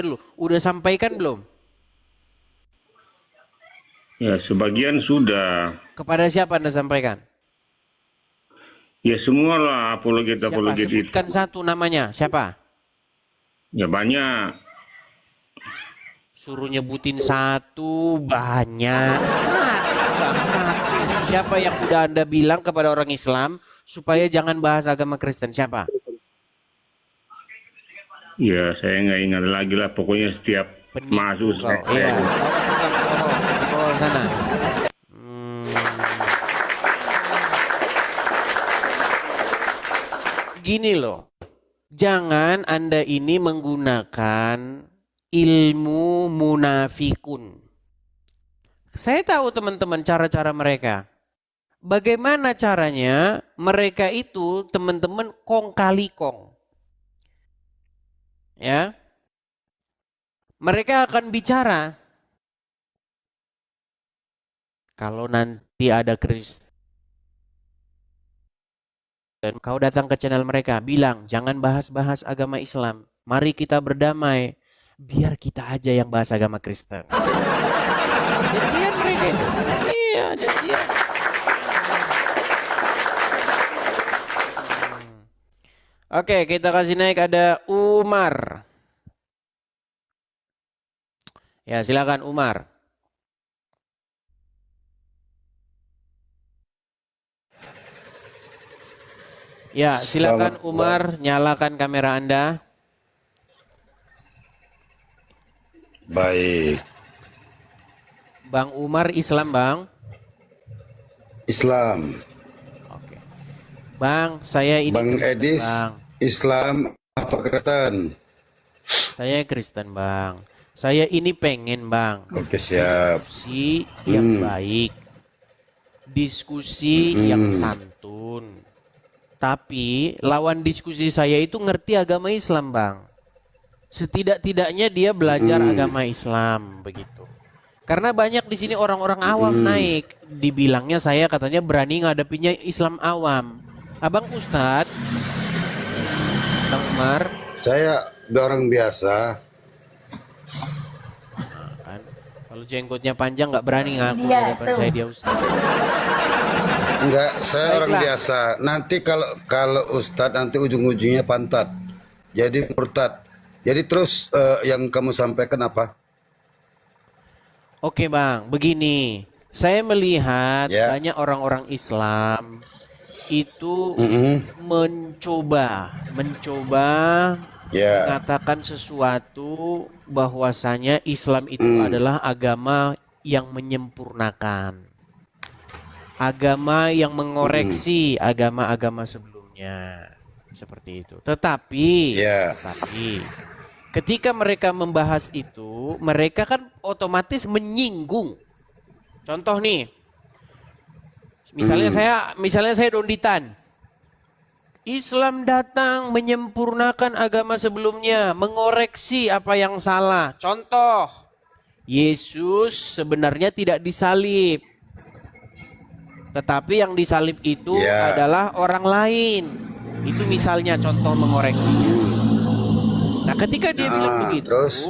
Lu udah sampaikan belum? Ya, sebagian sudah. Kepada siapa Anda sampaikan? Ya, semualah Siapa? apologet-apologet itu. Sebutkan satu namanya. Siapa? Ya, banyak. Suruh nyebutin satu banyak. Satu. Siapa yang udah Anda bilang kepada orang Islam supaya jangan bahas agama Kristen? Siapa? Ya, saya nggak ingat lagi lah. Pokoknya setiap Penipu masuk kau. saya. Iya. Di bawah sana. Gini loh. Jangan Anda ini menggunakan ilmu munafikun. Saya tahu teman-teman cara-cara mereka. Bagaimana caranya mereka itu teman-teman kong kali kong. Ya. Mereka akan bicara. Kalau nanti ada Kristen, kau datang ke channel mereka, bilang jangan bahas-bahas agama Islam. Mari kita berdamai. Biar kita aja yang bahas agama Kristen. Janjian mereka itu. Iya, janjian. Oke, kita kasih naik ada Umar. Ya, silakan Umar. Ya, silakan Selamat Umar, nyalakan kamera Anda. baik. Bang Umar Islam, Bang. Islam. Oke. Bang, saya ini Bang Kristen, Edis, Bang. Islam apa Kristen? Saya Kristen, Bang. Saya ini pengen, Bang, Oke, siap. diskusi yang baik. Diskusi yang santun. Tapi lawan diskusi saya itu ngerti agama Islam, Bang. Setidak-tidaknya dia belajar agama Islam begitu. Karena banyak di sini orang-orang awam naik, dibilangnya saya katanya berani ngadepinnya Islam awam. Abang Ustadz, Bang Umar, Saya orang biasa. kan, kalau jenggotnya panjang nggak berani ngaku di hadapan saya dia Ustadz. Enggak, saya orang Baiklah. biasa. Nanti kalau Ustadz nanti ujung-ujungnya pantat. Jadi murtad. Jadi terus yang kamu sampaikan apa? Oke Bang, begini. Saya melihat Ya. banyak orang-orang Islam itu mencoba Ya. mengatakan sesuatu bahwasanya Islam itu adalah agama yang menyempurnakan. Agama yang mengoreksi agama-agama sebelumnya. Seperti itu. Tetapi Ya. ketika mereka membahas itu, mereka kan otomatis menyinggung. Contoh nih. Misalnya saya Donditan. Islam datang menyempurnakan agama sebelumnya, mengoreksi apa yang salah. Contoh, Yesus sebenarnya tidak disalib. Tetapi yang disalib itu Ya. adalah orang lain. Itu misalnya contoh mengoreksinya. Nah, ketika dia bilang begitu, terus?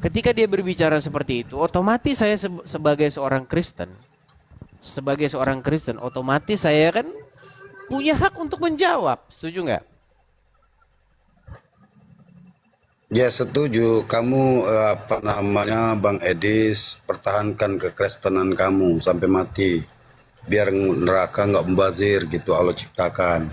ketika dia berbicara seperti itu, otomatis saya sebagai seorang Kristen, otomatis saya kan punya hak untuk menjawab. Setuju nggak? Ya, setuju. Kamu apa namanya Bang Edis, pertahankan kekristenan kamu sampai mati. Biar neraka nggak membazir gitu Allah ciptakan.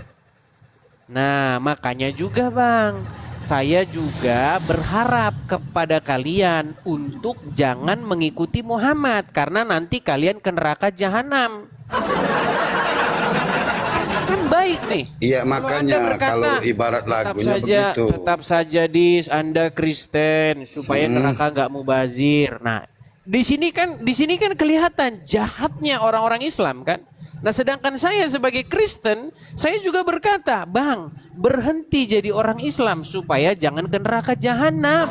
Nah, makanya juga Bang, saya juga berharap kepada kalian untuk jangan mengikuti Muhammad karena nanti kalian ke neraka jahanam. Kan baik nih. Iya, Kalau makanya Anda berkata, kalau ibarat lagunya begitu. tetap saja Anda Kristen supaya neraka nggak mubazir. Nah, di sini kan kelihatan jahatnya orang-orang Islam kan. Nah, sedangkan saya sebagai Kristen, saya juga berkata, Bang, berhenti jadi orang Islam supaya jangan ke neraka jahanam.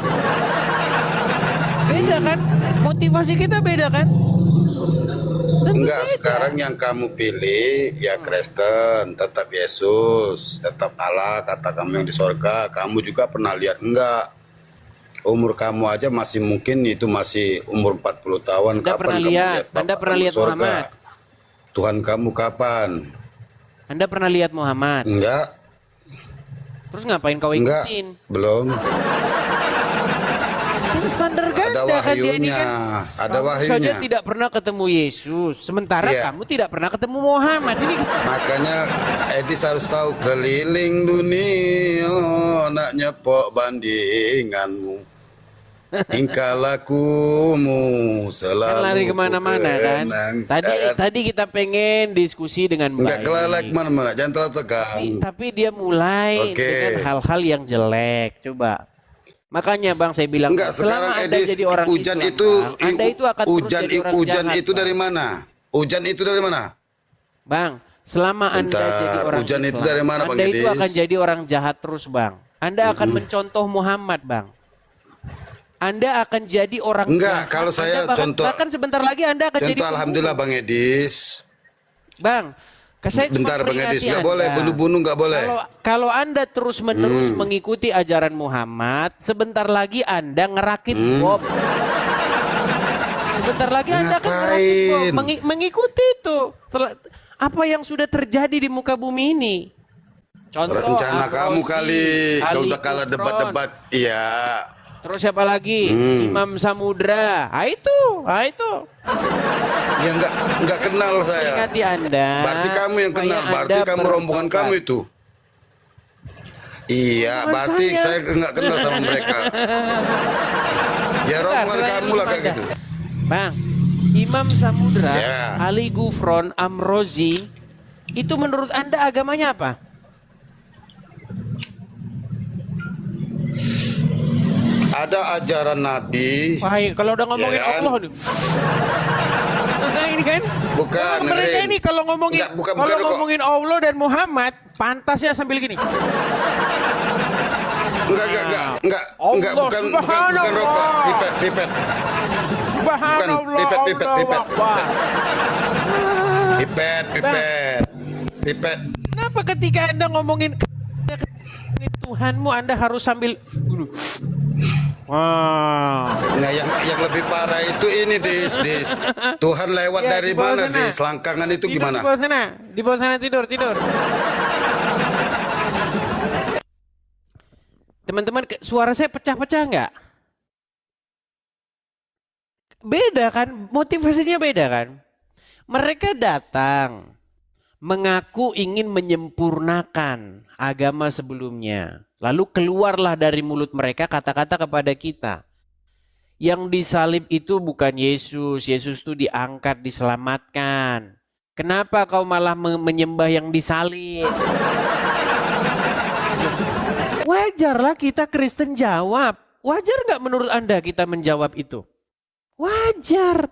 Beda kan? Motivasi kita beda kan? Tentu Enggak, beda. sekarang yang kamu pilih ya Kristen, tetap Yesus, tetap Allah, kata kamu yang di sorga. Kamu juga pernah lihat enggak umur kamu aja masih mungkin itu masih umur 40 tahun. Anda Kapan pernah kamu lihat? Bapak Anda pernah kamu lihat surga? Muhammad? Tuhan kamu kapan? Anda pernah lihat Muhammad? Enggak, Terus ngapain kau enggak, ikutin? belum. Kan standar Ada ganda kan dia ini wahyunya, kan. ada Kamu saja wahyunya. tidak pernah ketemu Yesus, sementara Iya. kamu tidak pernah ketemu Muhammad. Ini Makanya Edis harus tahu keliling dunia nak nyepok bandinganmu. Tingkah lakumu kan selalu lari kemana-mana kan. Tadi kita pengen diskusi dengan Enggak baik. kelelek mana-mana, jangan terlalu tegang. Tapi dia mulai Oke. dengan hal-hal yang jelek. Coba. Makanya Bang saya bilang Enggak, sekarang selama Anda Edis, jadi orang hujan Islam, itu Bang, Anda itu akan terus hujan jadi orang hujan jahat, itu Bang. dari mana? Hujan itu dari mana? Bang, selama Anda Bentar, jadi orang hujan Islam, itu dari mana, Bang Anda itu Edis? akan jadi orang jahat terus, Bang. Anda akan mencontoh Muhammad, Bang. Anda akan jadi orang Enggak, jahat. kalau saya Anda contoh- bahkan sebentar lagi Anda akan jadi Contoh alhamdulillah Bang Edis. Bang, saya cuma Bentar Bang Edis, peringati enggak Anda. boleh bunuh-bunuh, enggak boleh. Kalau Anda terus-menerus mengikuti ajaran Muhammad, sebentar lagi Anda ngerakit bom. Sebentar lagi Anda akan ngerakit bom. Ngapain? Mengikuti itu. Apa yang sudah terjadi di muka bumi ini. Contoh Rencana kamu Amrozi, kali, kau Ali udah kalah Gufron. debat-debat. Iya. Terus siapa lagi? Imam Samudra. Itu. Ya enggak kenal saya. Peringati Anda. Berarti kamu yang supaya kenal, berarti Anda kamu rombongan bertobat. kamu itu. Iya, Bukan berarti saya. saya enggak kenal sama mereka. Ya rombongan Bentar, kamu lah kayak Anda. gitu. Bang, Imam Samudra, Ya. Ali Gufron, Amrozi, itu menurut Anda agamanya apa? Ada ajaran Nabi. Wah, kalau udah ngomongin Ya kan? Allah nih. Nah, ini kan? Bukan, Mereka dengerin. ini kalau ngomongin Enggak, bukan kalau kok. ngomongin Allah dan Muhammad, pantasnya sambil gini. Enggak, Allah, bukan rokok, pipet. Subhanallah, pipet. Allah Akbar. Pipet. Kenapa ketika Anda ngomongin Tuhanmu Anda harus sambil wah. Nah, yang lebih parah itu ini dis. Tuhan lewat Ya, dari di bawah mana sana. dis? Langkangan itu Tidur gimana? Di bawah sana tidur. Teman-teman, suara saya pecah-pecah nggak? Beda kan? Motivasinya beda kan? Mereka datang mengaku ingin menyempurnakan agama sebelumnya. Lalu keluarlah dari mulut mereka kata-kata kepada kita. Yang disalib itu bukan Yesus. Yesus itu diangkat, diselamatkan. Kenapa kau malah menyembah yang disalib? Wajarlah kita Kristen jawab. Wajar nggak menurut Anda kita menjawab itu? Wajar.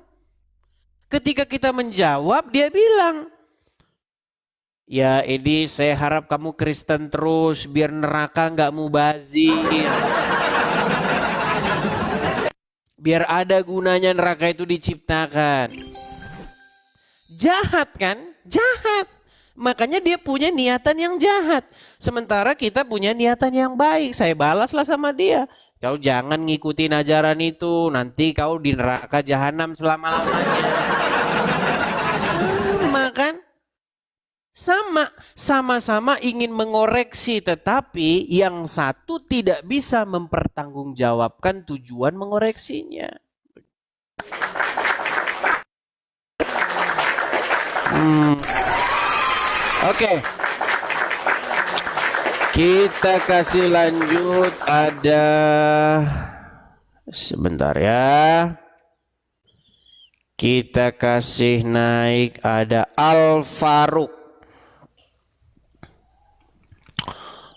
Ketika kita menjawab, dia bilang, ya Edi, saya harap kamu Kristen terus biar neraka nggak mubazir. Biar ada gunanya neraka itu diciptakan. Jahat kan? Jahat. Makanya dia punya niatan yang jahat. Sementara kita punya niatan yang baik. Saya balaslah sama dia. Kau jangan ngikutin ajaran itu. Nanti kau di neraka jahanam selama-lamanya. Sama kan? Sama-sama ingin mengoreksi, tetapi yang satu tidak bisa mempertanggungjawabkan tujuan mengoreksinya. Oke. Kita kasih lanjut, ada sebentar ya. Kita kasih naik, ada Al Faruq.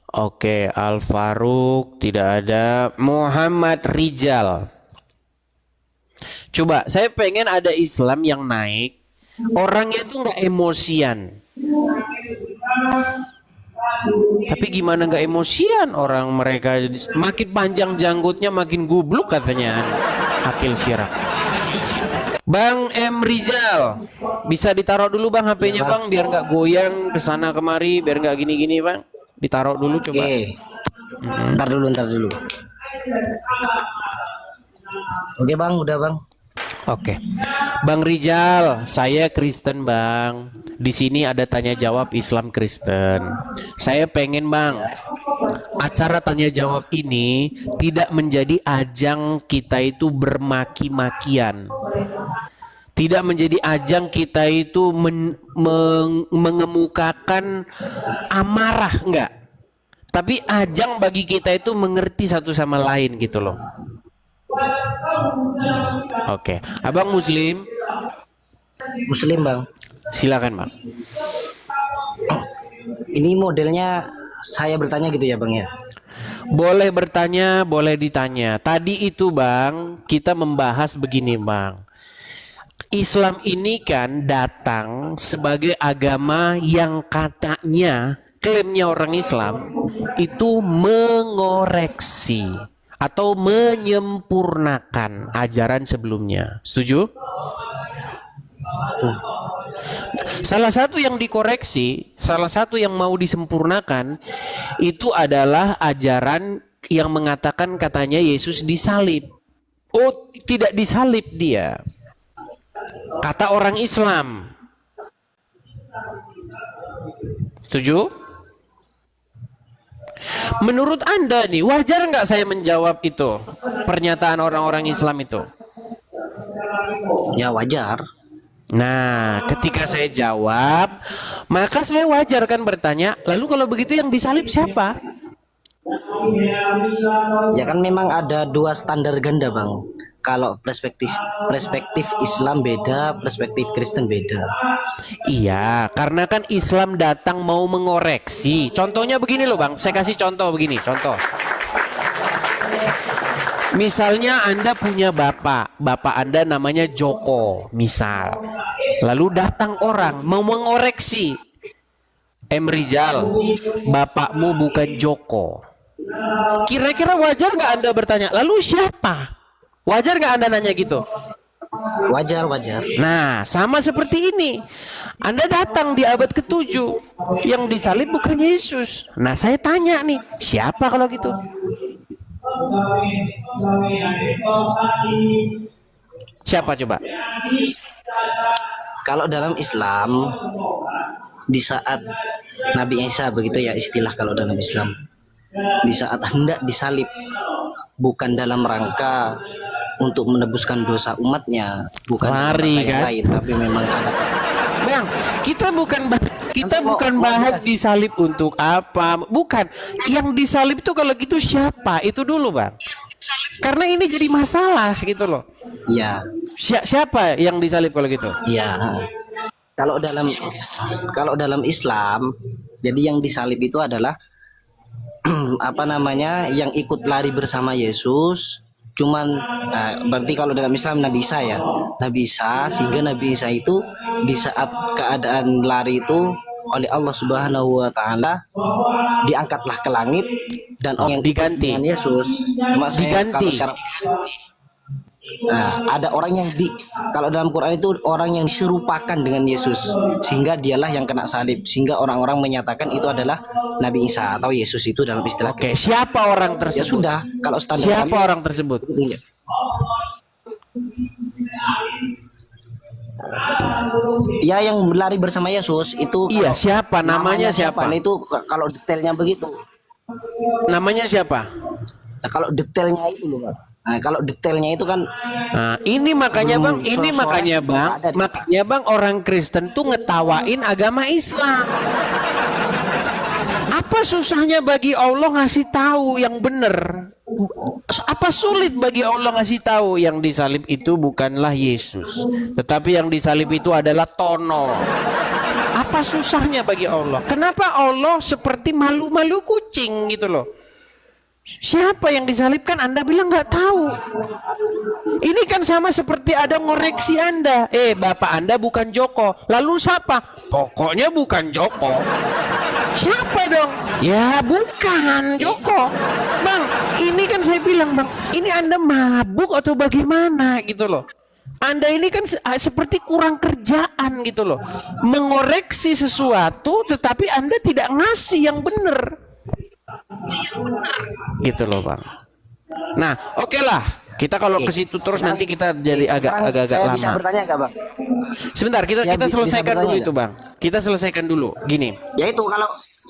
Oke, Al Faruq tidak ada. Muhammad Rijal. Coba, saya pengen ada Islam yang naik. Orangnya tuh nggak emosian. Tapi gimana nggak emosian orang mereka? Makin panjang janggutnya makin gubluk katanya. Akil Sirah. Bang M Rijal, bisa ditaruh dulu bang HP-nya bang, biar nggak goyang kesana kemari, biar nggak gini-gini bang. Ditaruh dulu coba. Oke. Ntar dulu. Oke bang, udah bang. Oke. Bang Rijal, saya Kristen, Bang. Di sini ada tanya jawab Islam Kristen. Saya pengen, Bang, acara tanya jawab ini tidak menjadi ajang kita itu bermaki-makian. Tidak menjadi ajang kita itu mengemukakan amarah, enggak. Tapi ajang bagi kita itu mengerti satu sama lain gitu loh. Oke, Abang Muslim? Muslim bang. Silakan, Bang. Ini modelnya saya bertanya gitu ya bang ya? Boleh bertanya, boleh ditanya. Tadi itu, Bang, kita membahas begini, Bang. Islam ini kan datang sebagai agama yang katanya, klaimnya orang Islam itu mengoreksi atau menyempurnakan ajaran sebelumnya. Setuju? Salah satu yang dikoreksi, salah satu yang mau disempurnakan itu adalah ajaran yang mengatakan katanya Yesus disalib. Oh, tidak disalib dia. Kata orang Islam. Setuju? Menurut Anda nih, wajar nggak saya menjawab itu? Pernyataan orang-orang Islam itu? Ya wajar. Nah, ketika saya jawab, maka saya wajar kan bertanya, lalu kalau begitu yang disalib siapa? Ya kan memang ada dua standar ganda bang. Kalau perspektif Islam beda, perspektif Kristen beda. Iya, karena kan Islam datang mau mengoreksi. Contohnya begini loh Bang, saya kasih contoh begini, contoh. Misalnya Anda punya bapak Anda namanya Joko, misal. Lalu datang orang mau mengoreksi. Rizal, bapakmu bukan Joko. Kira-kira wajar nggak Anda bertanya, lalu siapa? Wajar nggak Anda nanya gitu? Wajar. Nah, sama seperti ini. Anda datang di abad ke-7, yang disalib bukan Yesus. Nah, saya tanya nih, siapa kalau gitu? Siapa coba? Kalau dalam Islam, di saat Nabi Isa begitu ya istilah kalau dalam Islam, di saat hendak disalib, bukan dalam rangka untuk menebuskan dosa umatnya, bukan lari kan? lain, tapi memang ada. Bang, kita bukan bahas disalib untuk apa, bukan. Yang disalib itu kalau gitu siapa? Itu dulu Bang. Karena ini jadi masalah gitu loh. Ya. Siapa yang disalib kalau gitu? Ya. Kalau dalam Islam, jadi yang disalib itu adalah apa namanya, yang ikut lari bersama Yesus. Cuman berarti kalau dalam Islam Nabi Isa ya, Nabi Isa, sehingga Nabi Isa itu di saat keadaan lari itu oleh Allah Subhanahu wa taala diangkatlah ke langit dan orang yang diganti dengan Yesus. Cuma diganti. Nah, ada orang yang kalau dalam Quran itu orang yang diserupakan dengan Yesus, sehingga dialah yang kena salib, sehingga orang-orang menyatakan itu adalah Nabi Isa atau Yesus itu dalam istilah. Oke, siapa orang tersebut? Ya sudah, kalau standar siapa kami, orang tersebut? Ya yang berlari bersama Yesus itu. Iya, siapa? Namanya siapa? Nah, itu kalau detailnya begitu. Namanya siapa? Nah, kalau detailnya itu loh, Bang. Nah, kalau detailnya itu kan. Nah, ini makanya Bang, makanya Bang orang Kristen tuh ngetawain agama Islam. Apa susahnya bagi Allah ngasih tahu yang benar? Apa sulit bagi Allah ngasih tahu yang disalib itu bukanlah Yesus, tetapi yang disalib itu adalah tono? Apa susahnya bagi Allah? Kenapa Allah seperti malu-malu kucing gitu loh? Siapa yang disalibkan Anda bilang nggak tahu. Ini kan sama seperti ada ngoreksi Anda. Bapak Anda bukan Joko. Lalu siapa? Pokoknya bukan Joko. Siapa dong? Ya bukan Joko. Bang, ini kan saya bilang Bang, ini Anda mabuk atau bagaimana gitu loh. Anda ini kan seperti kurang kerjaan gitu loh. Mengoreksi sesuatu tetapi Anda tidak ngasih yang benar. Gitu loh Bang. Nah, oke lah. Kita kalau Oke, ke situ terus sekarang- nanti kita jadi sekarang agak saya bisa lama. bertanya nggak bang? Sebentar, kita Saya bisa selesaikan bertanya dulu nggak? itu, Bang. Kita selesaikan dulu. Gini. Ya itu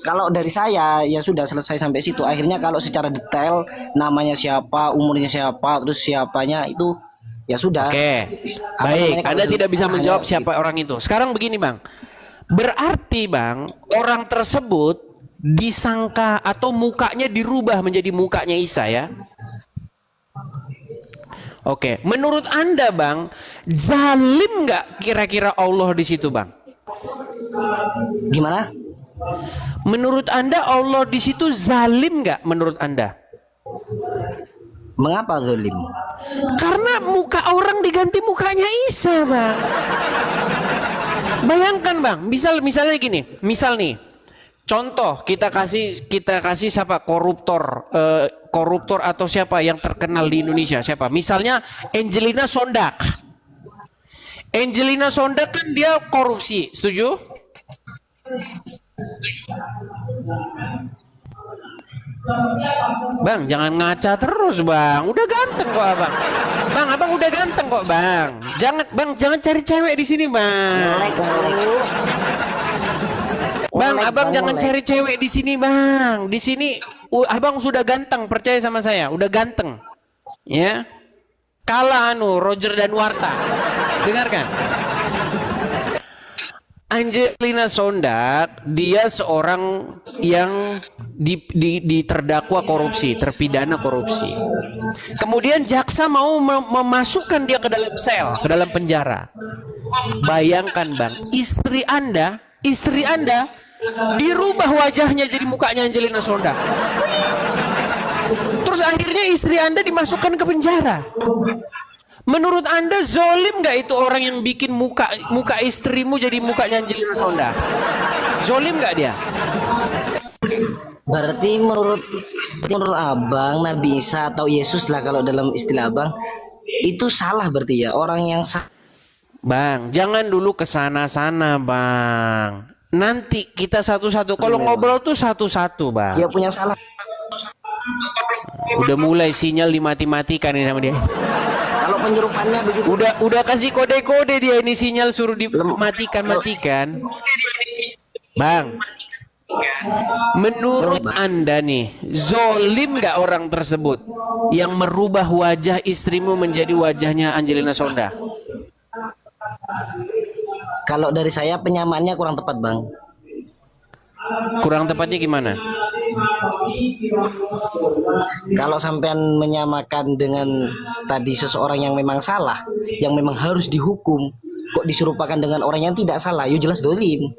kalau dari saya ya sudah selesai sampai situ. Akhirnya kalau secara detail namanya siapa, umurnya siapa, terus siapanya itu ya sudah. Oke. Apa Baik, namanya, kalau Anda dulu tidak bisa hanya menjawab gitu. siapa orang itu. Sekarang begini, Bang. Berarti, Bang, orang tersebut disangka atau mukanya dirubah menjadi mukanya Isa ya. Oke, menurut Anda, Bang, zalim nggak kira-kira Allah di situ, Bang? Gimana? Menurut Anda Allah di situ zalim nggak menurut Anda? Mengapa zalim? Karena muka orang diganti mukanya Isa, Bang. Bayangkan, Bang, misalnya gini, misal nih, contoh kita kasih siapa koruptor atau siapa yang terkenal di Indonesia siapa? Misalnya Angelina Sondak. Angelina Sondak kan dia korupsi, setuju? Bang, jangan ngaca terus, Bang. Udah ganteng kok, Abang. Bang, Abang udah ganteng kok, Bang. Jangan cari cewek di sini, Bang. Bang, Abang jangan cari cewek di sini, Bang. Di sini Abang sudah ganteng, percaya sama saya, udah ganteng. Ya. Kalah Roger dan Warta. Dengarkan. Angelina Sondak, dia seorang yang terdakwa korupsi, terpidana korupsi. Kemudian jaksa mau memasukkan dia ke dalam sel, ke dalam penjara. Bayangkan, Bang, istri Anda dirubah wajahnya jadi mukanya Angelina Sondak. Terus akhirnya istri Anda dimasukkan ke penjara. Menurut Anda zolim nggak itu orang yang bikin muka istrimu jadi mukanya Angelina Sondak? Zolim nggak dia? Berarti menurut Abang Nabi Isa atau Yesus lah kalau dalam istilah Abang itu salah berarti ya, orang yang Bang, jangan dulu ke sana-sana, Bang. Nanti kita satu-satu. Kalau ngobrol tuh satu-satu, Bang. dia punya salah. Udah mulai sinyal dimati-matikan nih sama dia. Kalau penyerupannya begitu. Udah kasih kode-kode dia ini sinyal suruh dimatikan. Bang, menurut Anda nih, zolim nggak orang tersebut yang merubah wajah istrimu menjadi wajahnya Angelina Sonda? Kalau dari saya penyamaannya kurang tepat, Bang. Kurang tepatnya gimana? Kalau sampean menyamakan dengan tadi seseorang yang memang salah, yang memang harus dihukum, kok diserupakan dengan orang yang tidak salah, ya jelas dolim.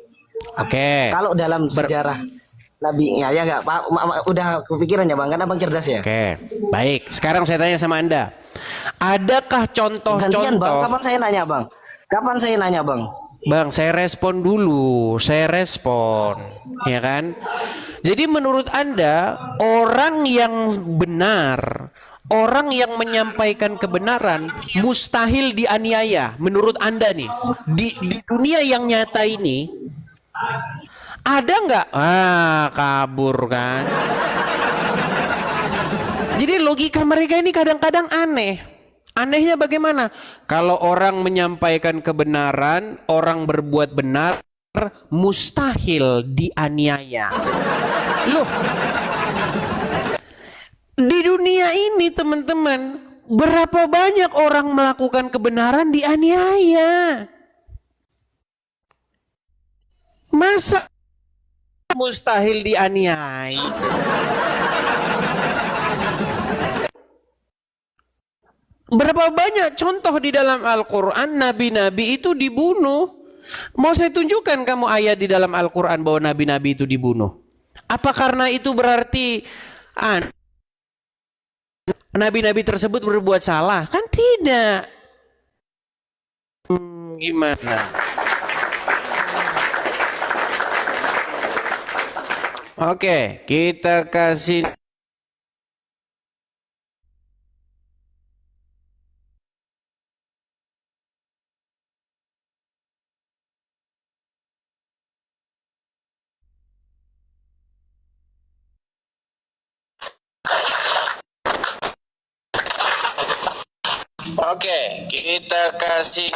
Oke. Kalau dalam sejarah Nabi, ya nggak Pak, udah kepikiran ya Bang, kan Abang cerdas ya. Oke. Baik, sekarang saya tanya sama Anda. Adakah Gantian Bang, contoh-contoh? kapan saya nanya Bang? Kapan saya nanya Bang? Bang, saya respon dulu. Saya respon, ya kan? Jadi menurut Anda, orang yang benar, orang yang menyampaikan kebenaran mustahil dianiaya. Menurut Anda nih, di dunia yang nyata ini ada nggak? Kabur kan? Jadi logika mereka ini kadang-kadang aneh. Anehnya bagaimana? Kalau orang menyampaikan kebenaran, orang berbuat benar, mustahil dianiaya. Loh, di dunia ini teman-teman, berapa banyak orang melakukan kebenaran dianiaya? Masa mustahil dianiaya? Berapa banyak contoh di dalam Al-Quran nabi-nabi itu dibunuh. Mau saya tunjukkan kamu ayat di dalam Al-Quran bahwa nabi-nabi itu dibunuh. Apa karena itu berarti nabi-nabi tersebut berbuat salah? Kan tidak. Gimana? Oke, kita kasih Oke, kita kasih.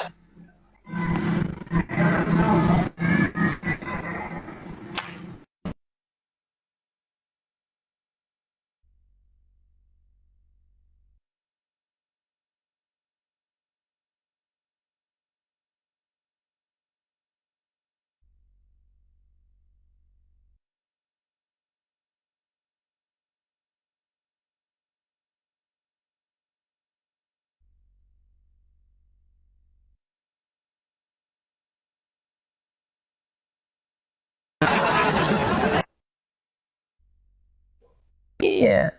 Iya.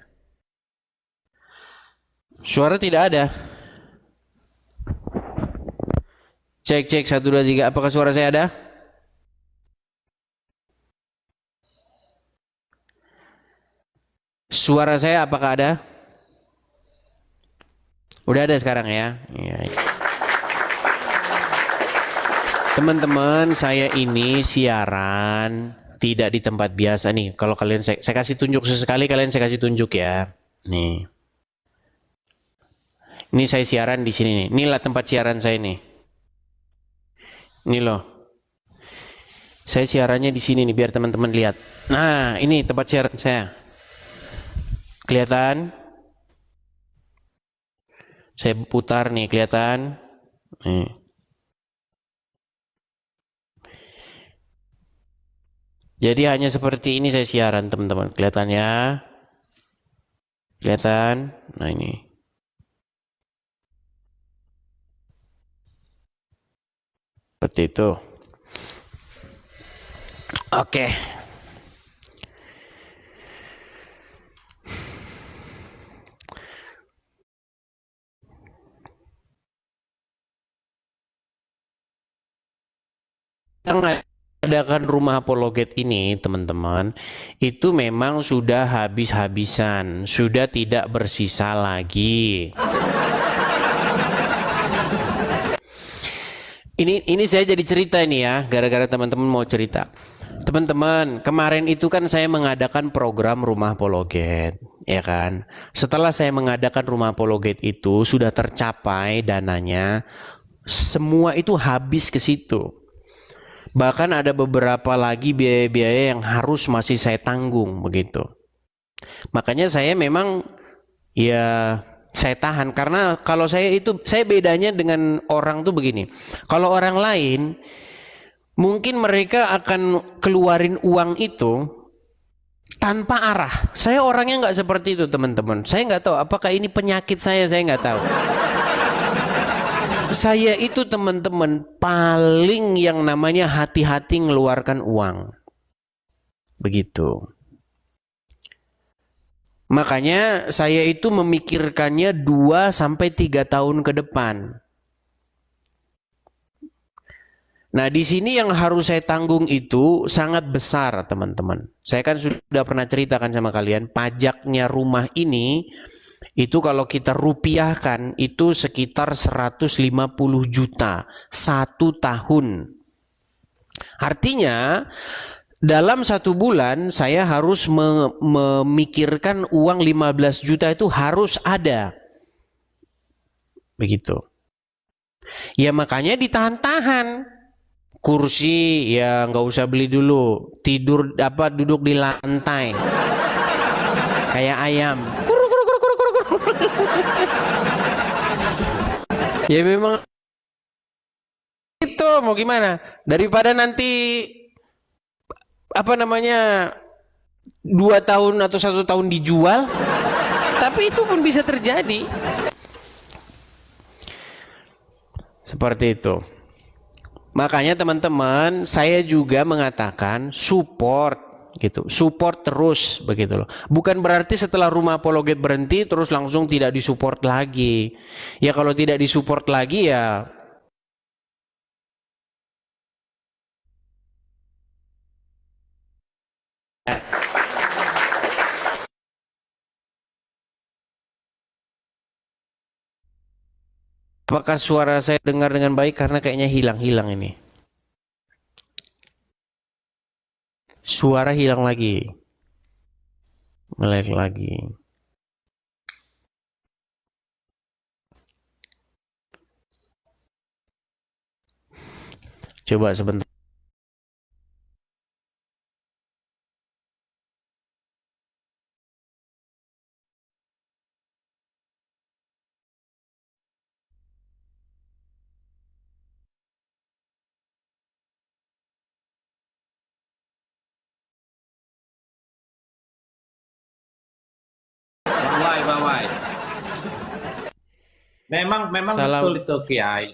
Suara tidak ada. Cek cek 1 2 3. Apakah suara saya ada? Suara saya apakah ada? Udah ada sekarang ya. Iya. Teman-teman, saya ini siaran tidak di tempat biasa nih. Kalau kalian saya kasih tunjuk sesekali, kalian saya kasih tunjuk ya. Nih. Ini saya siaran di sini nih. Inilah tempat siaran saya nih. Ini loh. Saya siarannya di sini nih biar teman-teman lihat. Nah, ini tempat siaran saya. Kelihatan? Saya putar nih, kelihatan? Nih. Jadi hanya seperti ini saya siaran, teman-teman. Kelihatan ya? Kelihatan? Nah, ini. Seperti itu. Oke. Yang mengadakan rumah apologet ini, teman-teman, itu memang sudah habis-habisan, sudah tidak bersisa lagi. Ini saya jadi cerita ini ya, gara-gara teman-teman mau cerita. Teman-teman, kemarin itu kan saya mengadakan program rumah apologet, ya kan? Setelah saya mengadakan rumah apologet itu sudah tercapai dananya, semua itu habis ke situ. Bahkan ada beberapa lagi biaya-biaya yang harus masih saya tanggung begitu. Makanya saya memang ya saya tahan karena kalau saya bedanya dengan orang tuh begini. Kalau orang lain mungkin mereka akan keluarin uang itu tanpa arah. Saya orangnya nggak seperti itu, teman-teman. Saya nggak tahu apakah ini penyakit saya nggak tahu. Saya itu, teman-teman, paling yang namanya hati-hati ngeluarkan uang. Begitu. Makanya saya itu memikirkannya 2-3 tahun ke depan. Nah, di sini yang harus saya tanggung itu sangat besar, teman-teman. Saya kan sudah pernah ceritakan sama kalian, pajaknya rumah ini itu kalau kita rupiahkan itu sekitar 150 juta 1 tahun. Artinya dalam 1 bulan saya harus memikirkan uang 15 juta itu harus ada. Begitu. Ya makanya ditahan-tahan. Kursi ya nggak usah beli dulu. Tidur duduk di lantai. Kayak ayam. Ya memang itu mau gimana? Daripada nanti 2 tahun atau 1 tahun dijual, tapi itu pun bisa terjadi. Seperti itu. Makanya teman-teman, saya juga mengatakan support gitu. Support terus begitu loh. Bukan berarti setelah rumah apologet berhenti terus langsung tidak disupport lagi. Ya kalau tidak disupport lagi ya apakah suara saya dengar dengan baik karena kayaknya hilang ini. Suara hilang lagi. Melek lagi. Coba sebentar. Bawai, bawai. Memang Salam. betul itu Kiai.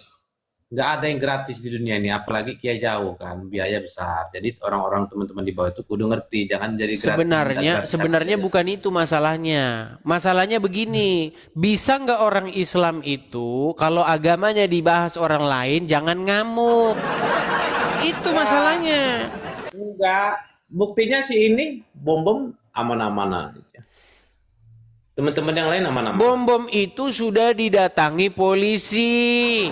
Nggak ada yang gratis di dunia ini, apalagi Kiai jauh kan, biaya besar. Jadi orang-orang teman-teman di bawah itu kudu ngerti, jangan jadi gratis. Sebenarnya bukan itu masalahnya. Masalahnya begini, bisa nggak orang Islam itu kalau agamanya dibahas orang lain jangan ngamuk. Itu masalahnya. Enggak, buktinya sih ini bom aman-aman aja. Teman-teman yang lain aman-aman. Bom itu sudah didatangi polisi.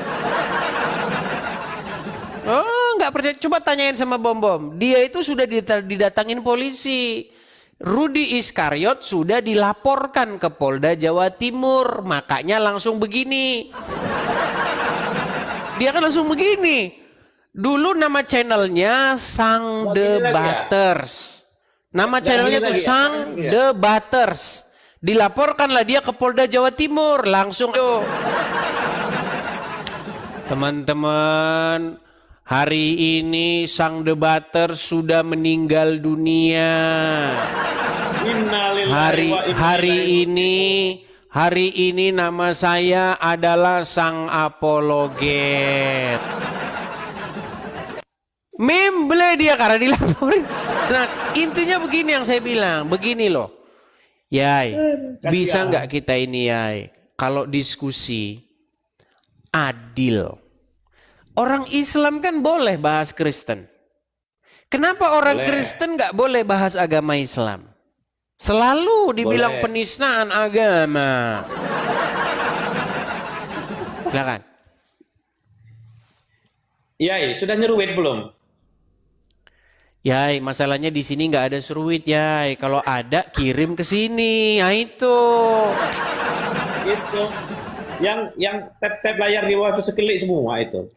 Oh, nggak percaya? Coba tanyain sama Bom. Dia itu sudah didatangin polisi. Rudi Iskariot sudah dilaporkan ke Polda Jawa Timur, makanya langsung begini. Dia kan langsung begini. Dulu nama channelnya Sang Debaters. Nama channelnya tuh Sang Debaters. Dilaporkanlah dia ke Polda Jawa Timur, langsung. Teman-teman, hari ini Sang Debater sudah meninggal dunia. Hari ini nama saya adalah Sang Apologet. Memble dia karena dilaporin. Nah, intinya begini yang saya bilang, begini loh. Yai, bisa nggak kita ini Yai, kalau diskusi adil. Orang Islam kan boleh bahas Kristen. Kenapa orang Kristen nggak boleh bahas agama Islam? Selalu dibilang penistaan agama. Silakan. Iya, sudah nyeruit belum? Yai, masalahnya di sini nggak ada seruit, Yai. Kalau ada kirim ke sini. Nah itu. Itu. Yang tap layar di bawah itu sekelip semua itu.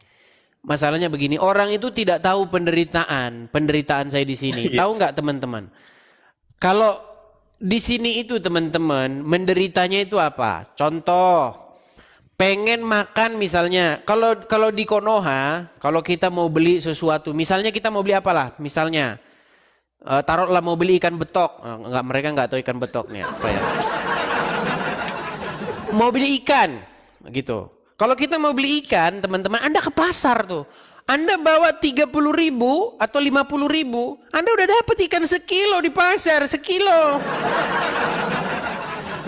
Masalahnya begini, orang itu tidak tahu penderitaan saya di sini. Tahu nggak teman-teman? Kalau di sini itu teman-teman, menderitanya itu apa? Contoh, pengen makan misalnya, kalau di Konoha, kalau kita mau beli sesuatu, misalnya kita mau beli apalah, misalnya taruhlah mau beli ikan betok, mereka nggak tahu ikan betoknya apa ya? Mau beli ikan, gitu. Kalau kita mau beli ikan, teman-teman, Anda ke pasar tuh, Anda bawa 30.000 atau 50.000, Anda udah dapat ikan sekilo di pasar, sekilo.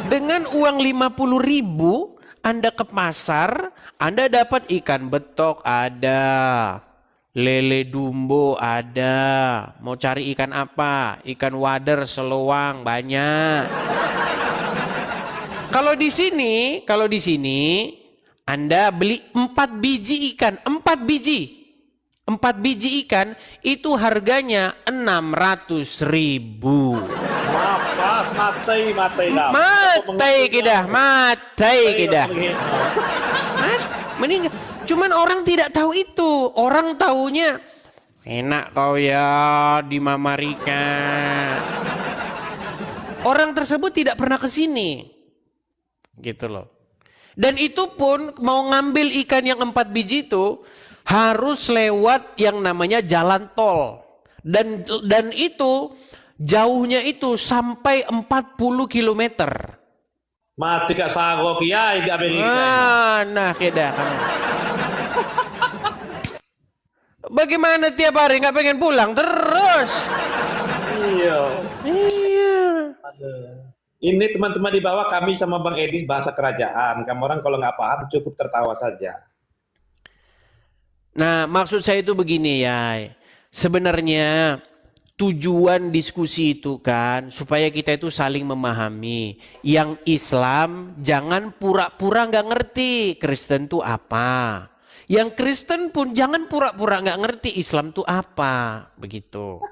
Dengan uang 50.000 Anda ke pasar, Anda dapat ikan betok ada, lele dumbo ada, mau cari ikan apa? Ikan wader, seluang banyak. Kalau di sini Anda beli 4 biji ikan, 4 biji ikan itu harganya 600.000. Matai kita. Meninggal. Cuman orang tidak tahu itu. Orang taunya enak kau ya di Mama Rika. Orang tersebut tidak pernah ke sini. Gitu loh. Dan itu pun mau ngambil ikan yang 4 biji itu harus lewat yang namanya jalan tol. Dan itu jauhnya itu sampai 40 km. Mati kak sago Kiai di Amerika. Nah, keda kamu. Bagaimana tiap hari nggak pengen pulang terus? Iya. Iya. Ini teman-teman di bawah, kami sama Bang Edis bahasa kerajaan. Kamu orang kalau nggak paham cukup tertawa saja. Nah, maksud saya itu begini ya. Sebenarnya tujuan diskusi itu kan supaya kita itu saling memahami. Yang Islam jangan pura-pura nggak ngerti Kristen itu apa. Yang Kristen pun jangan pura-pura nggak ngerti Islam itu apa. Begitu.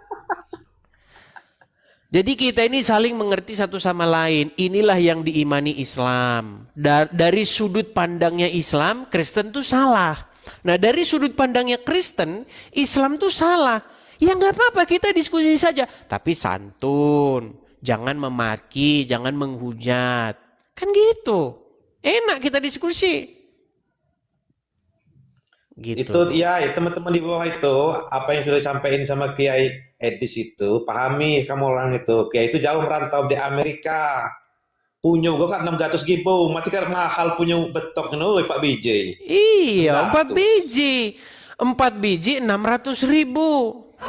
Jadi kita ini saling mengerti satu sama lain. Inilah yang diimani Islam. Dari sudut pandangnya Islam, Kristen itu salah. Nah dari sudut pandangnya Kristen, Islam tuh salah. Ya nggak apa-apa, kita diskusi saja. Tapi santun, jangan memaki, jangan menghujat. Kan gitu. Enak kita diskusi. Gitu. Itu ya, teman-teman di bawah itu apa yang sudah disampaikan sama Kiai Edis itu, pahami kamu orang itu. Kiai itu jauh merantau di Amerika. Punya gue kan 600.000, mati kan mahal punya betok nih, Pak BJ. Iya, 4 600. biji. 4 biji 600.000.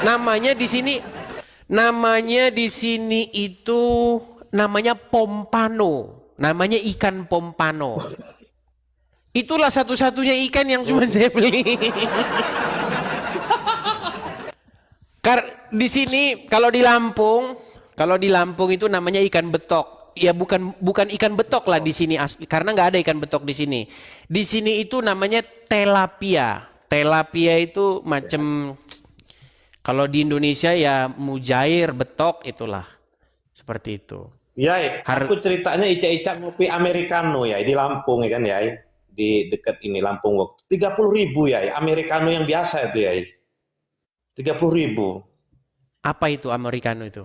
Namanya di sini itu namanya pompano. Namanya ikan pompano. Itulah satu-satunya ikan yang cuma saya beli. Di sini kalau di Lampung itu namanya ikan betok. Ya bukan ikan betok lah di sini asli, karena nggak ada ikan betok di sini. Di sini itu namanya tilapia. Tilapia itu macam, kalau di Indonesia ya mujair, betok, itulah seperti itu. Ya, aku ceritanya Ica-Ica ngopi americano ya di Lampung ya kan ya, di dekat ini Lampung waktu 30.000 ya, americano yang biasa itu ya, 30.000. Apa itu americano itu?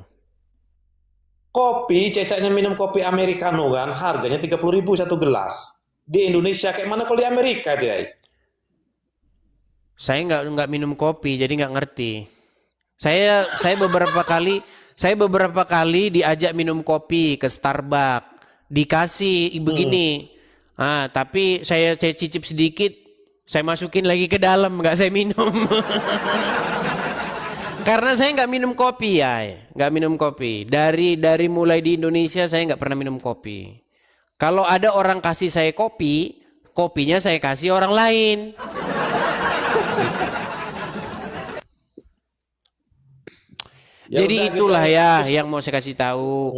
Kopi, Ica-Icanya minum kopi americano kan, harganya 30.000 satu gelas. Di Indonesia kayak mana kalau di Amerika itu ya? Saya nggak minum kopi, jadi nggak ngerti. Saya beberapa kali diajak minum kopi ke Starbucks, dikasih begini. Tapi saya cicip sedikit, saya masukin lagi ke dalam, nggak saya minum. Karena saya nggak minum kopi ya, nggak minum kopi. Dari mulai di Indonesia saya nggak pernah minum kopi. Kalau ada orang kasih saya kopi, kopinya saya kasih orang lain. Jadi itulah ya yang mau saya kasih tahu.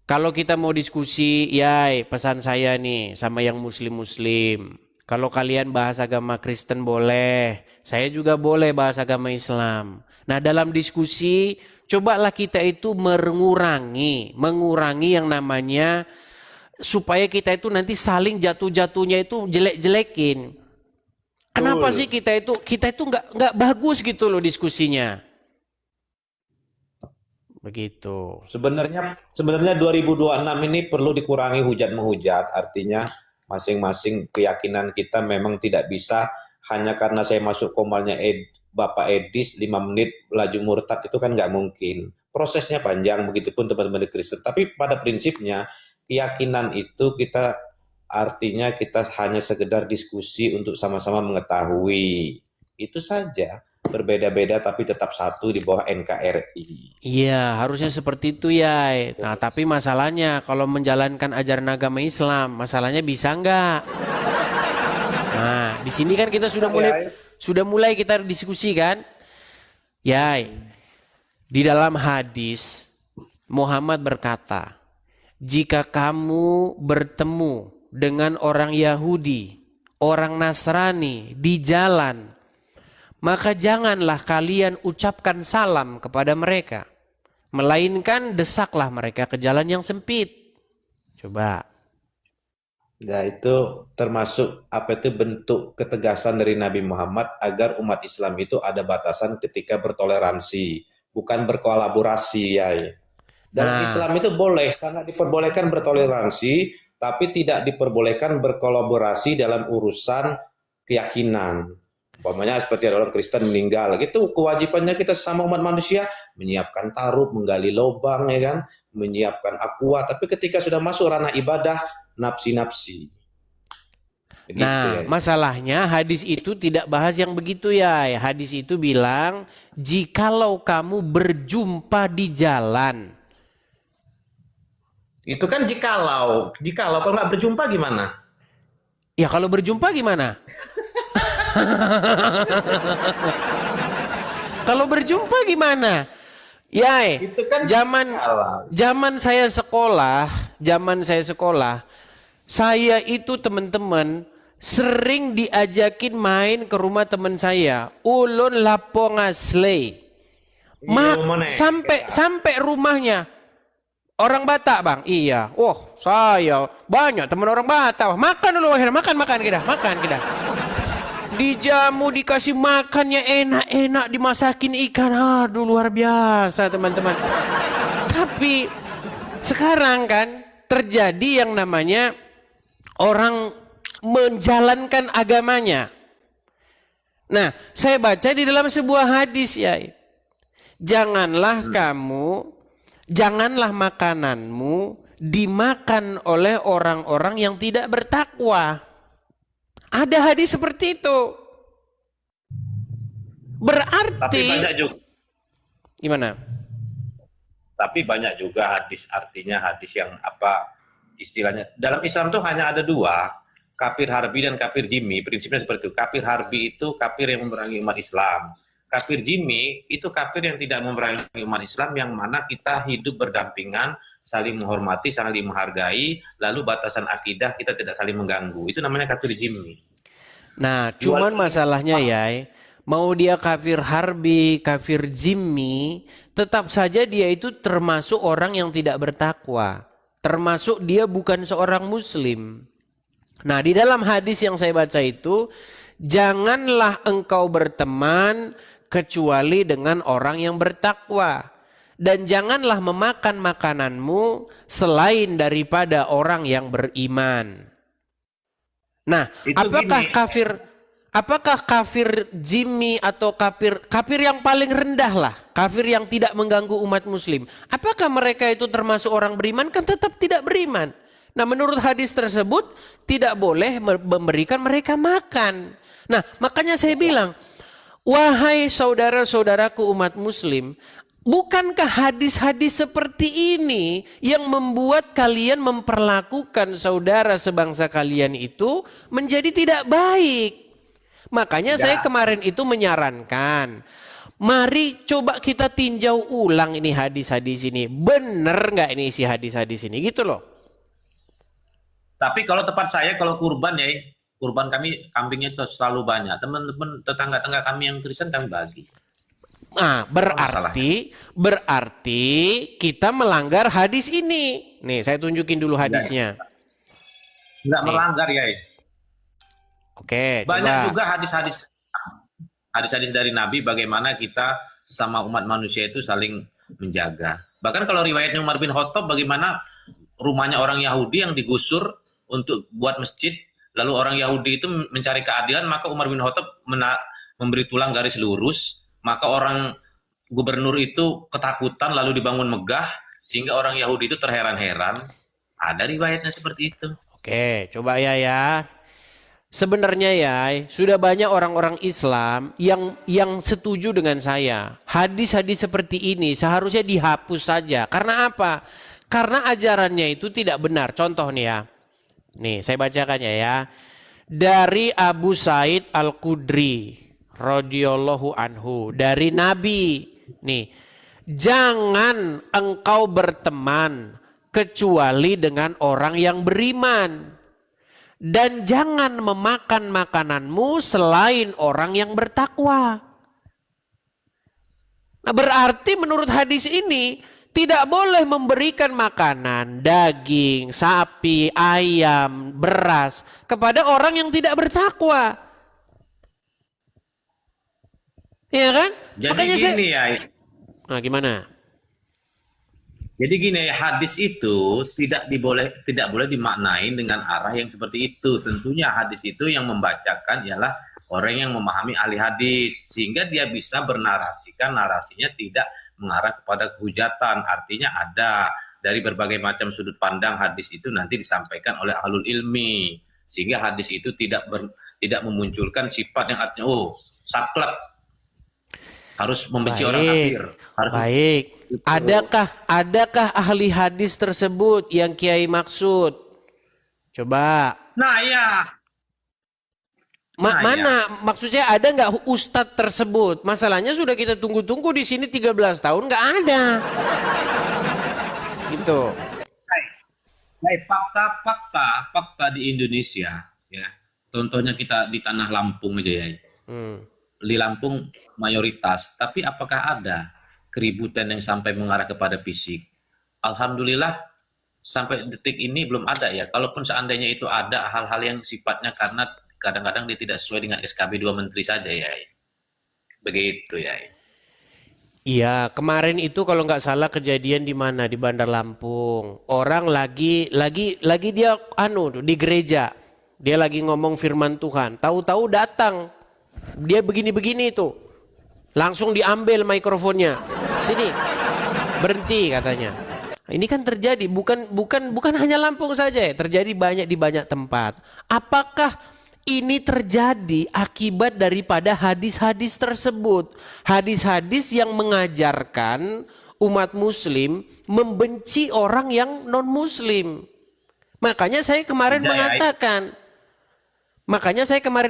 Kalau kita mau diskusi, ya pesan saya nih sama yang muslim-muslim. Kalau kalian bahas agama Kristen boleh, saya juga boleh bahas agama Islam. Nah dalam diskusi, cobalah kita itu mengurangi yang namanya, supaya kita itu nanti saling jatuh-jatuhnya itu jelek-jelekin. Kenapa sih kita itu nggak bagus gitu loh diskusinya. Begitu. Sebenarnya 2026 ini perlu dikurangi hujat menghujat, artinya masing-masing keyakinan kita memang tidak bisa hanya karena saya masuk komalnya Bapak Edis 5 menit laju murtad, itu kan nggak mungkin. Prosesnya panjang, begitupun teman-teman Kristen. Tapi pada prinsipnya keyakinan itu artinya kita hanya sekedar diskusi untuk sama-sama mengetahui. Itu saja. Berbeda-beda tapi tetap satu di bawah NKRI. Iya, harusnya seperti itu ya. Nah, tapi masalahnya kalau menjalankan ajaran agama Islam, masalahnya bisa nggak? Nah, di sini kan kita sudah mulai kita diskusi kan? Ya, di dalam hadis Muhammad berkata, jika kamu bertemu dengan orang Yahudi, orang Nasrani di jalan, maka janganlah kalian ucapkan salam kepada mereka, melainkan desaklah mereka ke jalan yang sempit. Coba. Ya, itu termasuk bentuk ketegasan dari Nabi Muhammad agar umat Islam itu ada batasan ketika bertoleransi, bukan berkolaborasi ya. Dan Islam itu boleh, sangat diperbolehkan bertoleransi, tapi tidak diperbolehkan berkolaborasi dalam urusan keyakinan. Umpamanya seperti ada orang Kristen meninggal, gitu kewajibannya kita sama umat manusia menyiapkan tarup, menggali lubang ya kan, menyiapkan aqua. Tapi ketika sudah masuk ranah ibadah, nafsi-nafsi. Begitu, nah, masalahnya hadis itu tidak bahas yang begitu ya. Hadis itu bilang, jikalau kamu berjumpa di jalan. Itu kan jikalau kalau nggak berjumpa gimana? Ya kalau berjumpa gimana? Kalau berjumpa gimana? Ya, itu kan zaman saya sekolah, saya itu teman-teman sering diajakin main ke rumah teman saya, ulun lapo ngasle. Sampai rumahnya. Orang Batak bang? Iya. Oh saya banyak teman orang Batak. Makan dulu akhirnya, makan kita. Dijamu, dikasih makannya enak-enak, dimasakin ikan. Aduh luar biasa teman-teman. Tapi sekarang kan terjadi yang namanya orang menjalankan agamanya. Nah, saya baca di dalam sebuah hadis ya. Janganlah makananmu dimakan oleh orang-orang yang tidak bertakwa. Ada hadis seperti itu. Tapi Berarti banyak juga, gimana? tapi banyak juga hadis, artinya hadis yang apa istilahnya. Dalam Islam tuh hanya ada dua, kafir harbi dan kafir jimmi. Prinsipnya seperti itu. Kafir harbi itu kafir yang memerangi umat Islam. Kafir jimmi itu kafir yang tidak memerangi umat Islam, yang mana kita hidup berdampingan, saling menghormati, saling menghargai, lalu batasan akidah kita tidak saling mengganggu. Itu namanya kafir jimmi. Nah, cuman masalahnya ya, mau dia kafir harbi, kafir zimmi, tetap saja dia itu termasuk orang yang tidak bertakwa. Termasuk dia bukan seorang muslim. Nah, di dalam hadis yang saya baca itu, janganlah engkau berteman kecuali dengan orang yang bertakwa. Dan janganlah memakan makananmu selain daripada orang yang beriman. Nah, Itu apakah kafir zimmi atau kafir yang paling rendah lah, kafir yang tidak mengganggu umat muslim? Apakah mereka itu termasuk orang beriman? Kan tetap tidak beriman. Nah, menurut hadis tersebut tidak boleh memberikan mereka makan. Nah, makanya saya bilang, wahai saudara-saudaraku umat muslim, bukankah hadis-hadis seperti ini yang membuat kalian memperlakukan saudara sebangsa kalian itu menjadi tidak baik? Makanya saya kemarin itu menyarankan, mari coba kita tinjau ulang ini hadis-hadis ini. Bener nggak ini isi hadis-hadis ini gitu loh. Tapi kalau tempat saya, kalau kurban ya, kurban kami kambingnya itu selalu banyak. Teman-teman tetangga-tetangga kami yang Kristen kami bagi. Nah, berarti kita melanggar hadis ini. Nih, saya tunjukin dulu hadisnya. Enggak Nih. melanggar ya. Oke, Banyak coba. juga hadis-hadis dari Nabi bagaimana kita sesama umat manusia itu saling menjaga. Bahkan kalau riwayatnya Umar bin Khattab, bagaimana rumahnya orang Yahudi yang digusur untuk buat masjid, lalu orang Yahudi itu mencari keadilan, maka Umar bin Khattab memberi tulang garis lurus, maka orang gubernur itu ketakutan lalu dibangun megah, sehingga orang Yahudi itu terheran-heran. Ada riwayatnya seperti itu. Oke, coba ya. Sebenarnya ya, sudah banyak orang-orang Islam yang setuju dengan saya. Hadis-hadis seperti ini seharusnya dihapus saja. Karena apa? Karena ajarannya itu tidak benar. Contoh nih ya. Nih, saya bacakannya ya. Dari Abu Said Al-Khudri radhiyallahu anhu, dari Nabi. Nih, jangan engkau berteman kecuali dengan orang yang beriman. Dan jangan memakan makananmu selain orang yang bertakwa. Nah, berarti menurut hadis ini tidak boleh memberikan makanan, daging, sapi, ayam, beras kepada orang yang tidak bertakwa. Iya kan? Jadi Makanya gini ya. Nah, gimana? Jadi gini, hadis itu tidak boleh dimaknai dengan arah yang seperti itu. Tentunya hadis itu yang membacakan ialah orang yang memahami ahli hadis, sehingga dia bisa bernarasikan, narasinya tidak mengarah kepada kehujatan. Artinya ada dari berbagai macam sudut pandang hadis itu nanti disampaikan oleh ahlul ilmi, sehingga hadis itu tidak memunculkan sifat yang artinya saklek, harus membenci orang kafir. Baik. Adakah ahli hadis tersebut yang Kiai maksud? Coba. Nah ya. Mana? Maksudnya ada nggak ustadz tersebut? Masalahnya sudah kita tunggu-tunggu di sini 13 tahun nggak ada. Gitu. Fakta di Indonesia ya. Contohnya kita di tanah Lampung aja ya. Di Lampung mayoritas, tapi apakah ada keributan yang sampai mengarah kepada fisik? alhamdulillah sampai detik ini belum ada ya. Kalaupun seandainya itu ada hal-hal yang sifatnya karena kadang-kadang dia tidak sesuai dengan SKB 2 menteri saja ya. Begitu ya. Iya, kemarin itu kalau nggak salah kejadian di mana? Di Bandar Lampung. Orang lagi dia di gereja. Dia lagi ngomong firman Tuhan. Tahu-tahu datang. Dia begini-begini itu. Langsung diambil mikrofonnya. Sini. Berhenti katanya. Ini kan terjadi bukan hanya Lampung saja ya, terjadi banyak di banyak tempat. Apakah ini terjadi akibat daripada hadis-hadis tersebut? Hadis-hadis yang mengajarkan umat muslim membenci orang yang non-muslim. Makanya saya kemarin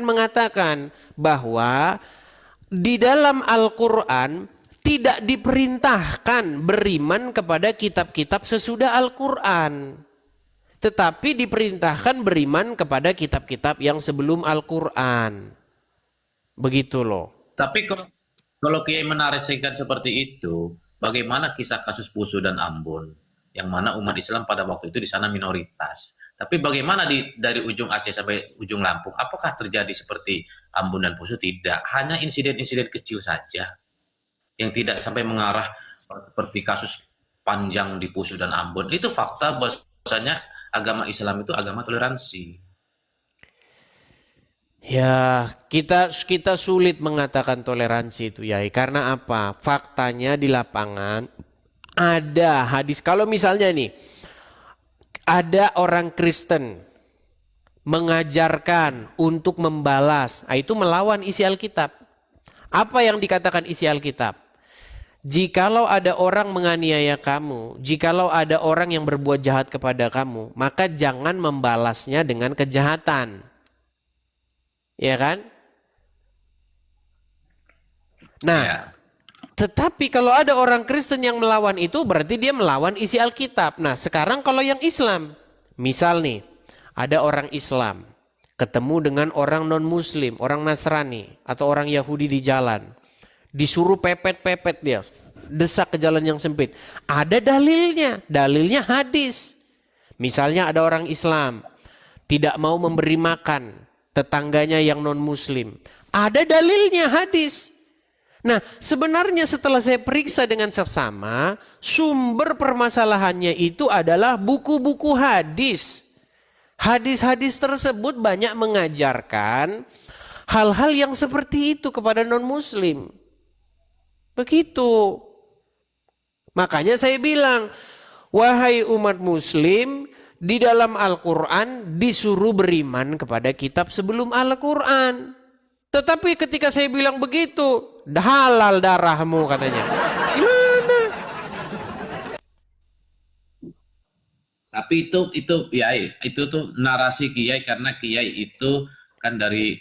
mengatakan bahwa di dalam Al-Quran tidak diperintahkan beriman kepada kitab-kitab sesudah Al-Quran, tetapi diperintahkan beriman kepada kitab-kitab yang sebelum Al-Quran. Begitu loh. Tapi kalau Kiai menarasikan seperti itu, bagaimana kisah kasus Poso dan Ambon, yang mana umat Islam pada waktu itu di sana minoritas. Tapi bagaimana dari ujung Aceh sampai ujung Lampung? Apakah terjadi seperti Ambon dan Poso? Tidak, hanya insiden-insiden kecil saja yang tidak sampai mengarah seperti kasus panjang di Poso dan Ambon. Itu fakta bahwasanya agama Islam itu agama toleransi. Ya, kita sulit mengatakan toleransi itu ya. Karena apa? Faktanya di lapangan ada hadis. Kalau misalnya nih ada orang Kristen mengajarkan untuk membalas, itu melawan isi Alkitab. Apa yang dikatakan isi Alkitab? Jikalau ada orang menganiaya kamu, jikalau ada orang yang berbuat jahat kepada kamu, maka jangan membalasnya dengan kejahatan. Ya kan? Nah, Ya. tetapi kalau ada orang Kristen yang melawan itu, berarti dia melawan isi Alkitab. Nah, sekarang kalau yang Islam, misal nih, ada orang Islam ketemu dengan orang non-Muslim, orang Nasrani atau orang Yahudi di jalan. Disuruh pepet-pepet dia, desak ke jalan yang sempit. Ada dalilnya hadis. Misalnya ada orang Islam tidak mau memberi makan tetangganya yang non-Muslim. Ada dalilnya hadis. Nah, sebenarnya setelah saya periksa dengan seksama, sumber permasalahannya itu adalah buku-buku hadis. Hadis-hadis tersebut banyak mengajarkan hal-hal yang seperti itu kepada non-Muslim. Begitu. Makanya saya bilang, wahai umat muslim, di dalam Al-Quran disuruh beriman kepada kitab sebelum Al-Quran. Tetapi ketika saya bilang begitu, halal darahmu katanya. Gimana? Tapi itu tuh narasi Kiai, karena Kiai itu kan dari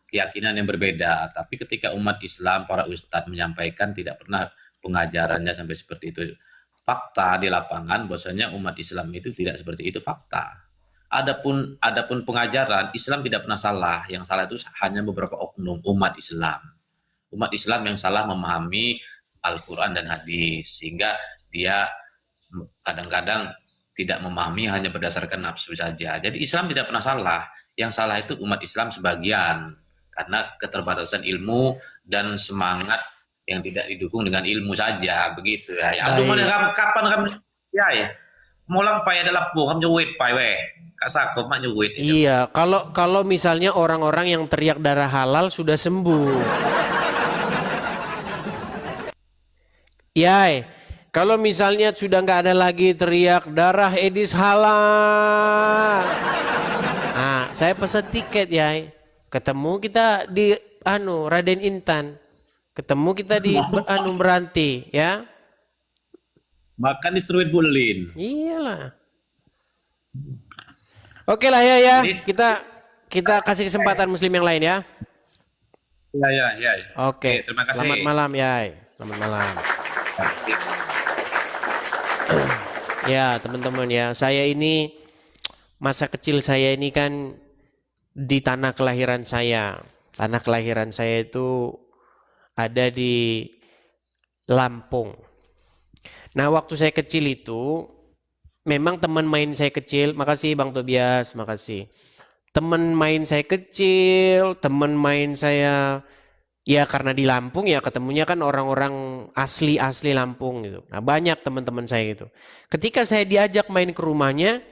keyakinan yang berbeda. Tapi ketika umat Islam, para ustadz menyampaikan, tidak pernah pengajarannya sampai seperti itu. Fakta di lapangan bahwasanya umat Islam itu tidak seperti itu, fakta. Adapun pengajaran Islam tidak pernah salah. Yang salah itu hanya beberapa oknum umat Islam. Umat Islam yang salah memahami Al-Quran dan hadis, sehingga dia kadang-kadang tidak memahami hanya berdasarkan nafsu saja. Jadi Islam tidak pernah salah. Yang salah itu umat Islam sebagian, karena keterbatasan ilmu dan semangat yang tidak didukung dengan ilmu saja, begitu ya. Aduh, mana kapan kamu ya mulang payah dalam kamu nyuwit payah kasakop mak nyuwit. Iya, kalau misalnya orang-orang yang teriak darah halal sudah sembuh. Yai, kalau misalnya sudah nggak ada lagi teriak darah edis halal. Nah, saya pesan tiket Yai. Ketemu kita di Raden Intan. Ketemu kita di Beranti ya. Makan di Struit Bulin. Iyalah. Oke lah ya. Kita kasih kesempatan muslim yang lain ya. Ya. Oke. Terima kasih. Selamat malam Yai. Selamat malam. Ya teman-teman ya, saya ini masa kecil saya ini kan di tanah kelahiran saya. Tanah kelahiran saya itu ada di Lampung. Nah waktu saya kecil itu memang teman main saya kecil, makasih Bang Tobias, makasih. Teman main saya kecil, teman main saya ya karena di Lampung ya ketemunya kan orang-orang asli Lampung gitu. Nah, banyak teman-teman saya gitu. Ketika saya diajak main ke rumahnya,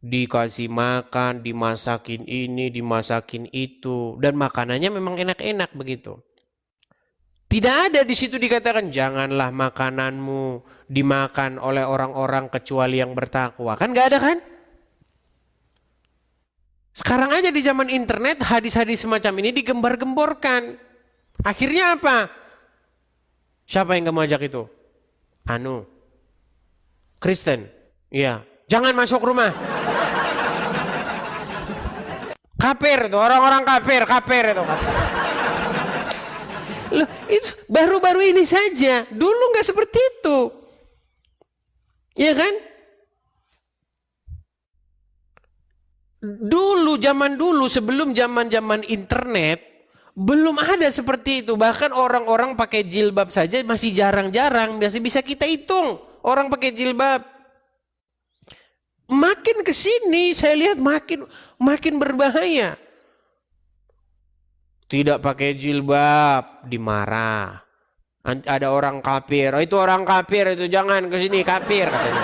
dikasih makan, dimasakin ini, dimasakin itu, dan makanannya memang enak-enak begitu. Tidak ada di situ dikatakan janganlah makananmu dimakan oleh orang-orang kecuali yang bertakwa. Kan nggak ada kan? Sekarang aja di zaman internet hadis-hadis semacam ini digembar-gemborkan. Akhirnya apa? Siapa yang kamu ajak itu? Kristen. Iya. Jangan masuk rumah. Kafir itu, orang-orang kafir itu. Loh, itu baru-baru ini saja. Dulu nggak seperti itu. Iya kan? Zaman dulu sebelum zaman internet belum ada seperti itu. Bahkan orang-orang pakai jilbab saja masih jarang-jarang. Biasa bisa kita hitung orang pakai jilbab. Makin ke sini saya lihat makin berbahaya. Tidak pakai jilbab dimarah. Ada orang kafir, oh, itu orang kafir itu jangan ke sini kafir katanya.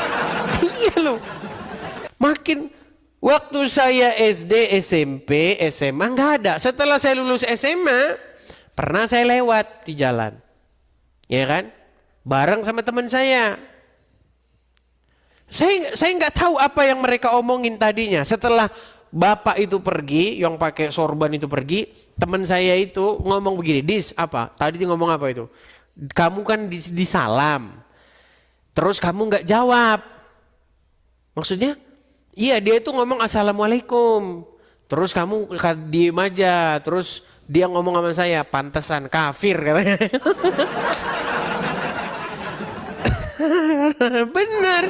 Iya loh. Makin waktu saya SD, SMP, SMA nggak ada. Setelah saya lulus SMA, pernah saya lewat di jalan, ya kan, bareng sama teman saya. Saya nggak tahu apa yang mereka omongin tadinya. Setelah bapak itu pergi, yang pakai sorban itu pergi, teman saya itu ngomong begini, Dis, apa? Tadi dia ngomong apa itu? Kamu kan disalam, terus kamu nggak jawab. Maksudnya? Iya, dia itu ngomong assalamualaikum, terus kamu diem aja, terus dia ngomong sama saya, pantesan kafir katanya. Benar,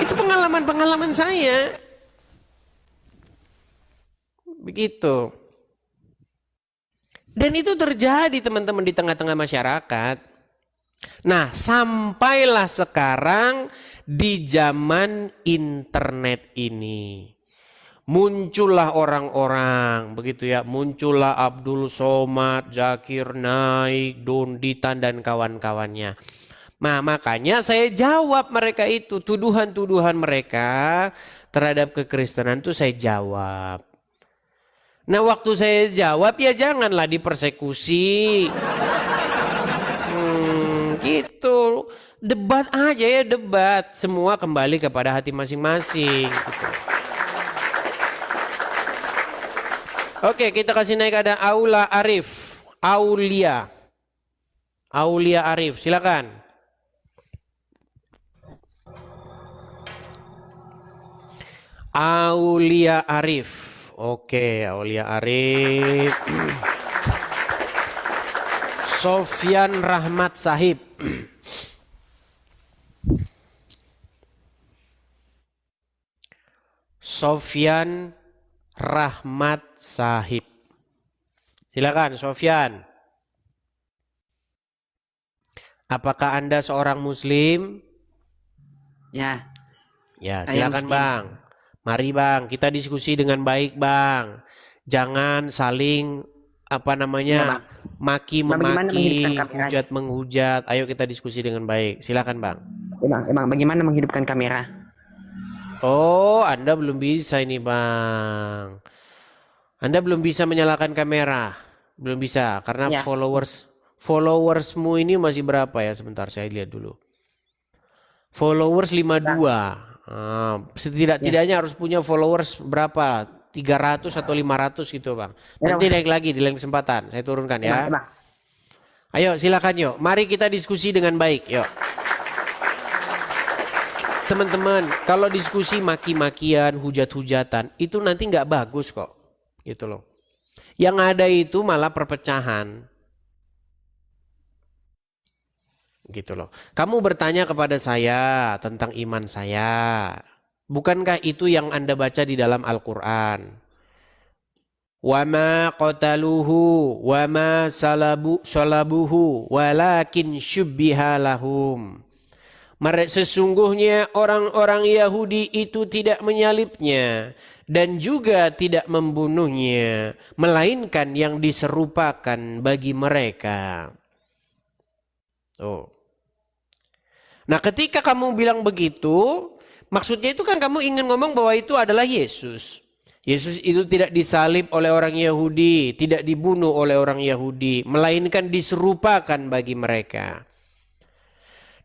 itu pengalaman saya. Begitu. Dan itu terjadi teman-teman di tengah-tengah masyarakat. Nah, sampailah sekarang di zaman internet ini. Muncullah orang-orang, begitu ya. Muncullah Abdul Somad, Zakir Naik, Donditan dan kawan-kawannya. Nah, makanya saya jawab mereka itu, tuduhan-tuduhan mereka terhadap kekristenan itu saya jawab. Nah, waktu saya jawab ya janganlah dipersekusi. Gitu. Debat aja ya, debat. Semua kembali kepada hati masing-masing. Gitu. Oke, kita kasih naik ada Aulia Arif, silakan. Aulia Arif. Oke, Aulia Arif. Sofyan Rahmat Sahib. Sofyan Rahmat Sahib. Silakan Sofyan. Apakah Anda seorang muslim? Ya. Ya, Saya silakan muslim. Bang. Mari Bang, kita diskusi dengan baik Bang. Jangan saling Ya, Bang. Bagaimana maki-memaki, menghidupkan kamera? hujat-menghujat. Ayo kita diskusi dengan baik. Silakan Bang. Bang, bagaimana menghidupkan kamera? Oh, Anda belum bisa ini Bang. Anda belum bisa menyalakan kamera. Belum bisa karena Ya. followersmu ini masih berapa ya? Sebentar saya lihat dulu. Followers 52. Setidak-tidaknya harus punya followers berapa? 300 atau 500 gitu Bang. Nanti naik lagi di lain kesempatan. Saya turunkan ya. Bang. Ayo silakan yuk. Mari kita diskusi dengan baik. Yuk. Teman-teman, kalau diskusi maki-makian, hujat-hujatan, itu nanti nggak bagus kok. Gitu loh. Yang ada itu malah perpecahan. Gitu loh. Kamu bertanya kepada saya tentang iman saya. Bukankah itu yang Anda baca di dalam Al-Quran? Wa ma qataluhu wa ma salabuhu walakin syubbiha lahum. Sesungguhnya orang-orang Yahudi itu tidak menyalibnya dan juga tidak membunuhnya, melainkan yang diserupakan bagi mereka. Oh. Nah, ketika kamu bilang begitu, maksudnya itu kan kamu ingin ngomong bahwa itu adalah Yesus. Yesus itu tidak disalib oleh orang Yahudi, tidak dibunuh oleh orang Yahudi, melainkan diserupakan bagi mereka.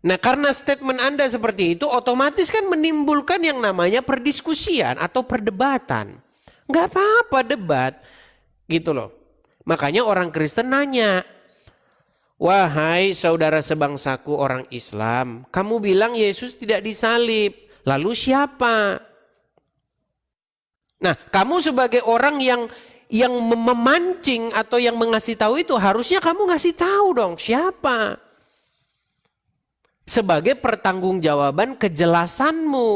Nah, karena statement Anda seperti itu, otomatis kan menimbulkan yang namanya perdiskusian atau perdebatan. Nggak apa-apa debat, gitu loh. Makanya orang Kristen nanya, wahai saudara sebangsaku orang Islam, kamu bilang Yesus tidak disalib, lalu siapa? Nah, kamu sebagai orang yang memancing atau yang mengasih tahu itu, harusnya kamu ngasih tahu dong siapa. Sebagai pertanggungjawaban kejelasanmu.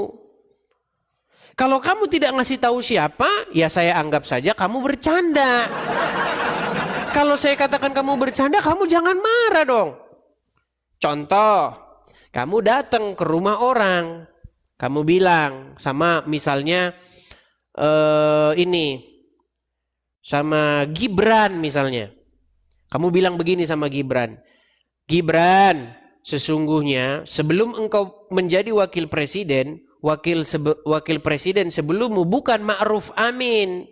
Kalau kamu tidak ngasih tahu siapa, ya saya anggap saja kamu bercanda. Kalau saya katakan kamu bercanda, kamu jangan marah dong. Contoh, kamu datang ke rumah orang, kamu bilang sama misalnya sama Gibran misalnya. Kamu bilang begini sama Gibran. Gibran, sesungguhnya sebelum engkau menjadi wakil presiden, wakil presiden sebelummu bukan Ma'ruf Amin.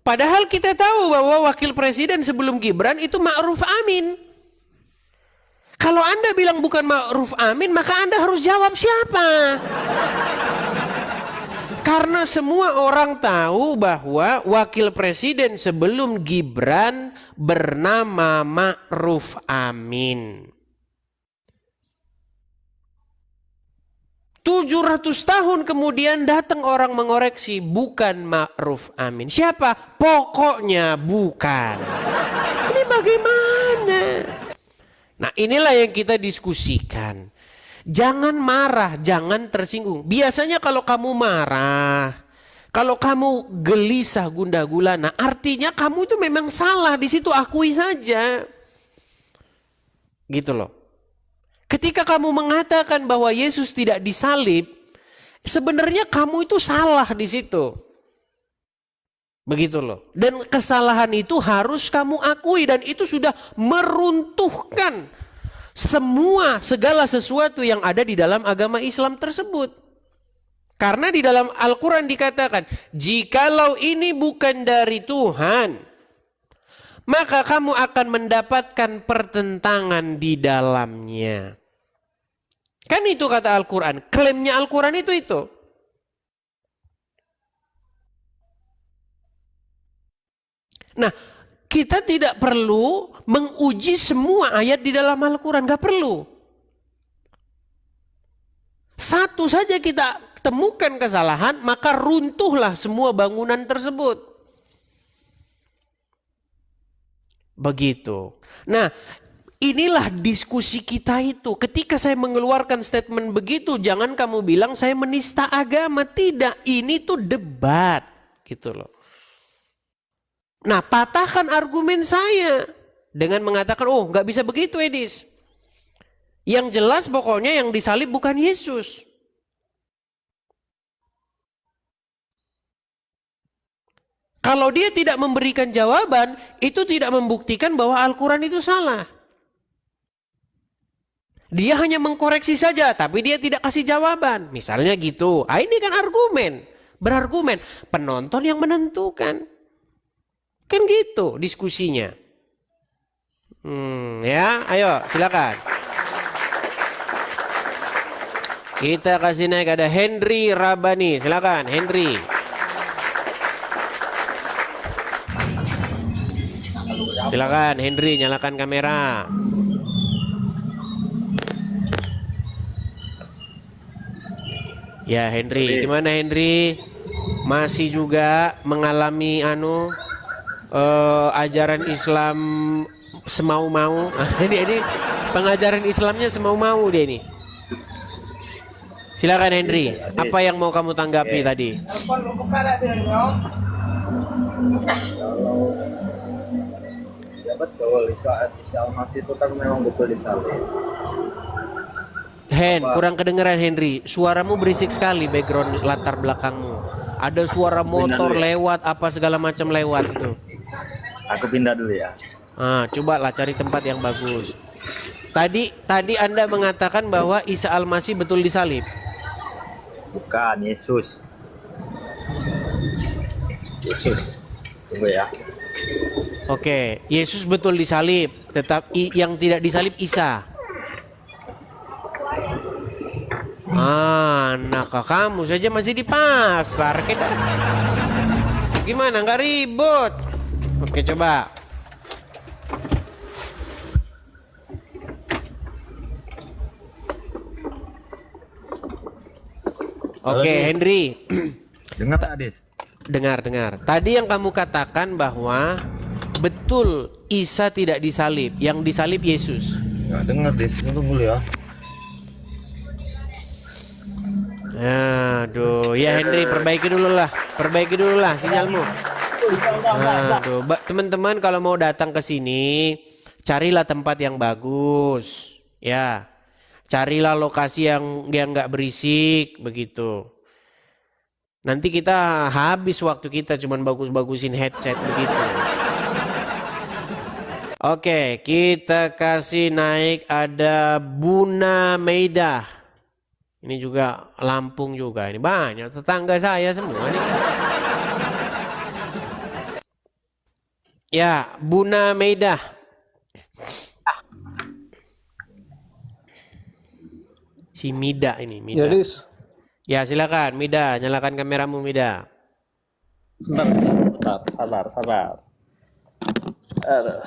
Padahal kita tahu bahwa wakil presiden sebelum Gibran itu Ma'ruf Amin. Kalau Anda bilang bukan Ma'ruf Amin, maka Anda harus jawab siapa? Karena semua orang tahu bahwa wakil presiden sebelum Gibran bernama Ma'ruf Amin. 700 tahun kemudian datang orang mengoreksi, bukan Ma'ruf Amin. Siapa? Pokoknya bukan. Ini bagaimana? Nah, inilah yang kita diskusikan. Jangan marah, jangan tersinggung. Biasanya kalau kamu marah, kalau kamu gelisah gundah gulana, artinya kamu itu memang salah, di situ akui saja. Gitu loh. Ketika kamu mengatakan bahwa Yesus tidak disalib, sebenarnya kamu itu salah di situ. Begitu loh. Dan kesalahan itu harus kamu akui, dan itu sudah meruntuhkan segala sesuatu yang ada di dalam agama Islam tersebut. Karena di dalam Al-Quran dikatakan, jikalau ini bukan dari Tuhan, maka kamu akan mendapatkan pertentangan di dalamnya. Kan itu kata Al-Quran, klaimnya Al-Quran itu. Nah, kita tidak perlu menguji semua ayat di dalam Al-Quran, gak perlu. Satu saja kita temukan kesalahan, maka runtuhlah semua bangunan tersebut. Begitu. Nah, inilah diskusi kita itu. Ketika saya mengeluarkan statement begitu, jangan kamu bilang saya menista agama. Tidak, ini tuh debat. Gitu loh. Nah, patahkan argumen saya dengan mengatakan, oh nggak bisa begitu Edis. Yang jelas pokoknya yang disalib bukan Yesus. Kalau dia tidak memberikan jawaban, itu tidak membuktikan bahwa Al-Quran itu salah. Dia hanya mengkoreksi saja, tapi dia tidak kasih jawaban. Misalnya gitu. Ah, ini kan argumen. Berargumen. Penonton yang menentukan. Kan gitu diskusinya. Ya, ayo silakan. Kita kasih naik, ada Henry Rabani. Silakan Henry. Silakan Henry, nyalakan kamera. Ya Henry, gimana Henry? Masih juga mengalami ajaran Islam semau-mau. Ini pengajaran Islamnya semau-mau dia ini. Silakan Henry, apa yang mau kamu tanggapi tadi? Ya betul, Isa Al-Masih itu kan memang betul disalib. Kurang kedengeran Henry. Suaramu berisik sekali, background latar belakangmu. Ada suara motor lewat, apa segala macam lewat itu. Aku pindah dulu ya. Cobalah cari tempat yang bagus. Tadi Anda mengatakan bahwa Isa Al-Masih betul disalib. Bukan, Yesus. Tunggu ya. Oke, Yesus betul disalib, tetapi yang tidak disalib Isa. Nah, kamu saja masih di pasar kita. Gimana, nggak ribut? Oke, coba. Oke, Henry. Dengar Adis? Dengar. Tadi yang kamu katakan bahwa betul Isa tidak disalib, yang disalib Yesus. Ya, dengar Des, tunggu dulu ya. Aduh, ya Henry, perbaiki dulu lah sinyalmu. Aduh, teman-teman kalau mau datang ke sini, carilah tempat yang bagus, ya. Carilah lokasi yang nggak berisik begitu. Nanti kita habis waktu kita cuman bagus-bagusin headset begitu. Oke, kita kasih naik ada Buna Meidah. Ini juga Lampung juga. Ini banyak tetangga saya semua nih. Ya, Buna Meidah. Si Mida ini, Mida. Ya, silakan Mida, nyalakan kameramu Mida. Sabar. Aduh.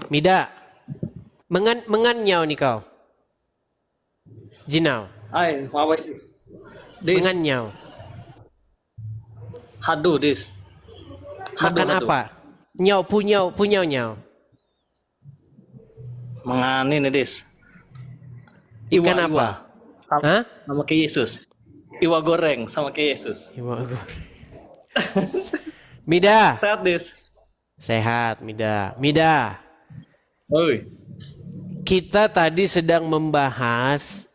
Mida, menganyau nih kau. Jinau. Apa ini? Menganyau. Hadu, Dis. Makan apa? Nyau, punyau nyau. Mengani nih, Dis. Ikan apa? Hah? Sama ke Yesus. Iwa goreng sama ke Yesus. Iwa goreng. Mida. Sehat, Dis. Sehat, Mida. Mida. Oi. Kita tadi sedang membahas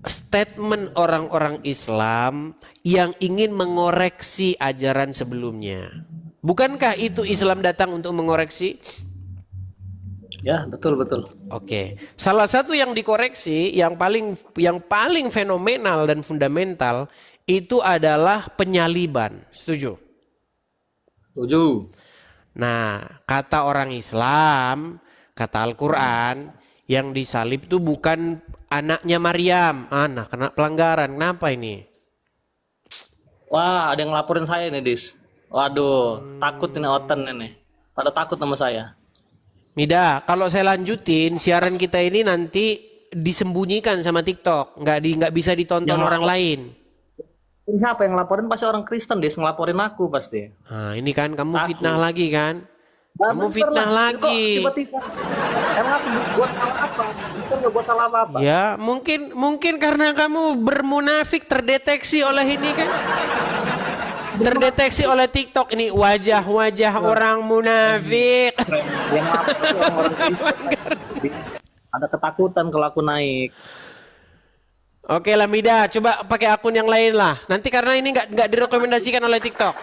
statement orang-orang Islam yang ingin mengoreksi ajaran sebelumnya. Bukankah itu Islam datang untuk mengoreksi? Ya, betul. Oke. Salah satu yang dikoreksi yang paling fenomenal dan fundamental itu adalah penyaliban. Setuju? Setuju. Nah, kata orang Islam, kata Al-Quran, yang disalib itu bukan anaknya Maryam. Nah, kena pelanggaran. Kenapa ini? Wah, ada yang ngelaporin saya nih, Dis. Waduh, takut ini Oten ini. Pada takut sama saya. Mida, kalau saya lanjutin, siaran kita ini nanti disembunyikan sama TikTok. Nggak bisa ditonton orang lain. Ini siapa yang ngelaporin? Pasti orang Kristen, Dis. Ngelaporin aku pasti. Nah, ini kan kamu fitnah lagi kan? Kamu fitnah lagi. Tiba-tiba. Emang aku buat salah apa? Kita nggak buat salah apa-apa. Ya, mungkin karena kamu bermunafik terdeteksi oleh ini kan? Terdeteksi oleh TikTok ini wajah-wajah orang munafik. Yang ngelaporin orang Kristen. Ada ketakutan kalau aku naik. Oke lah Mida, coba pakai akun yang lain lah. Nanti karena ini nggak direkomendasikan oleh TikTok.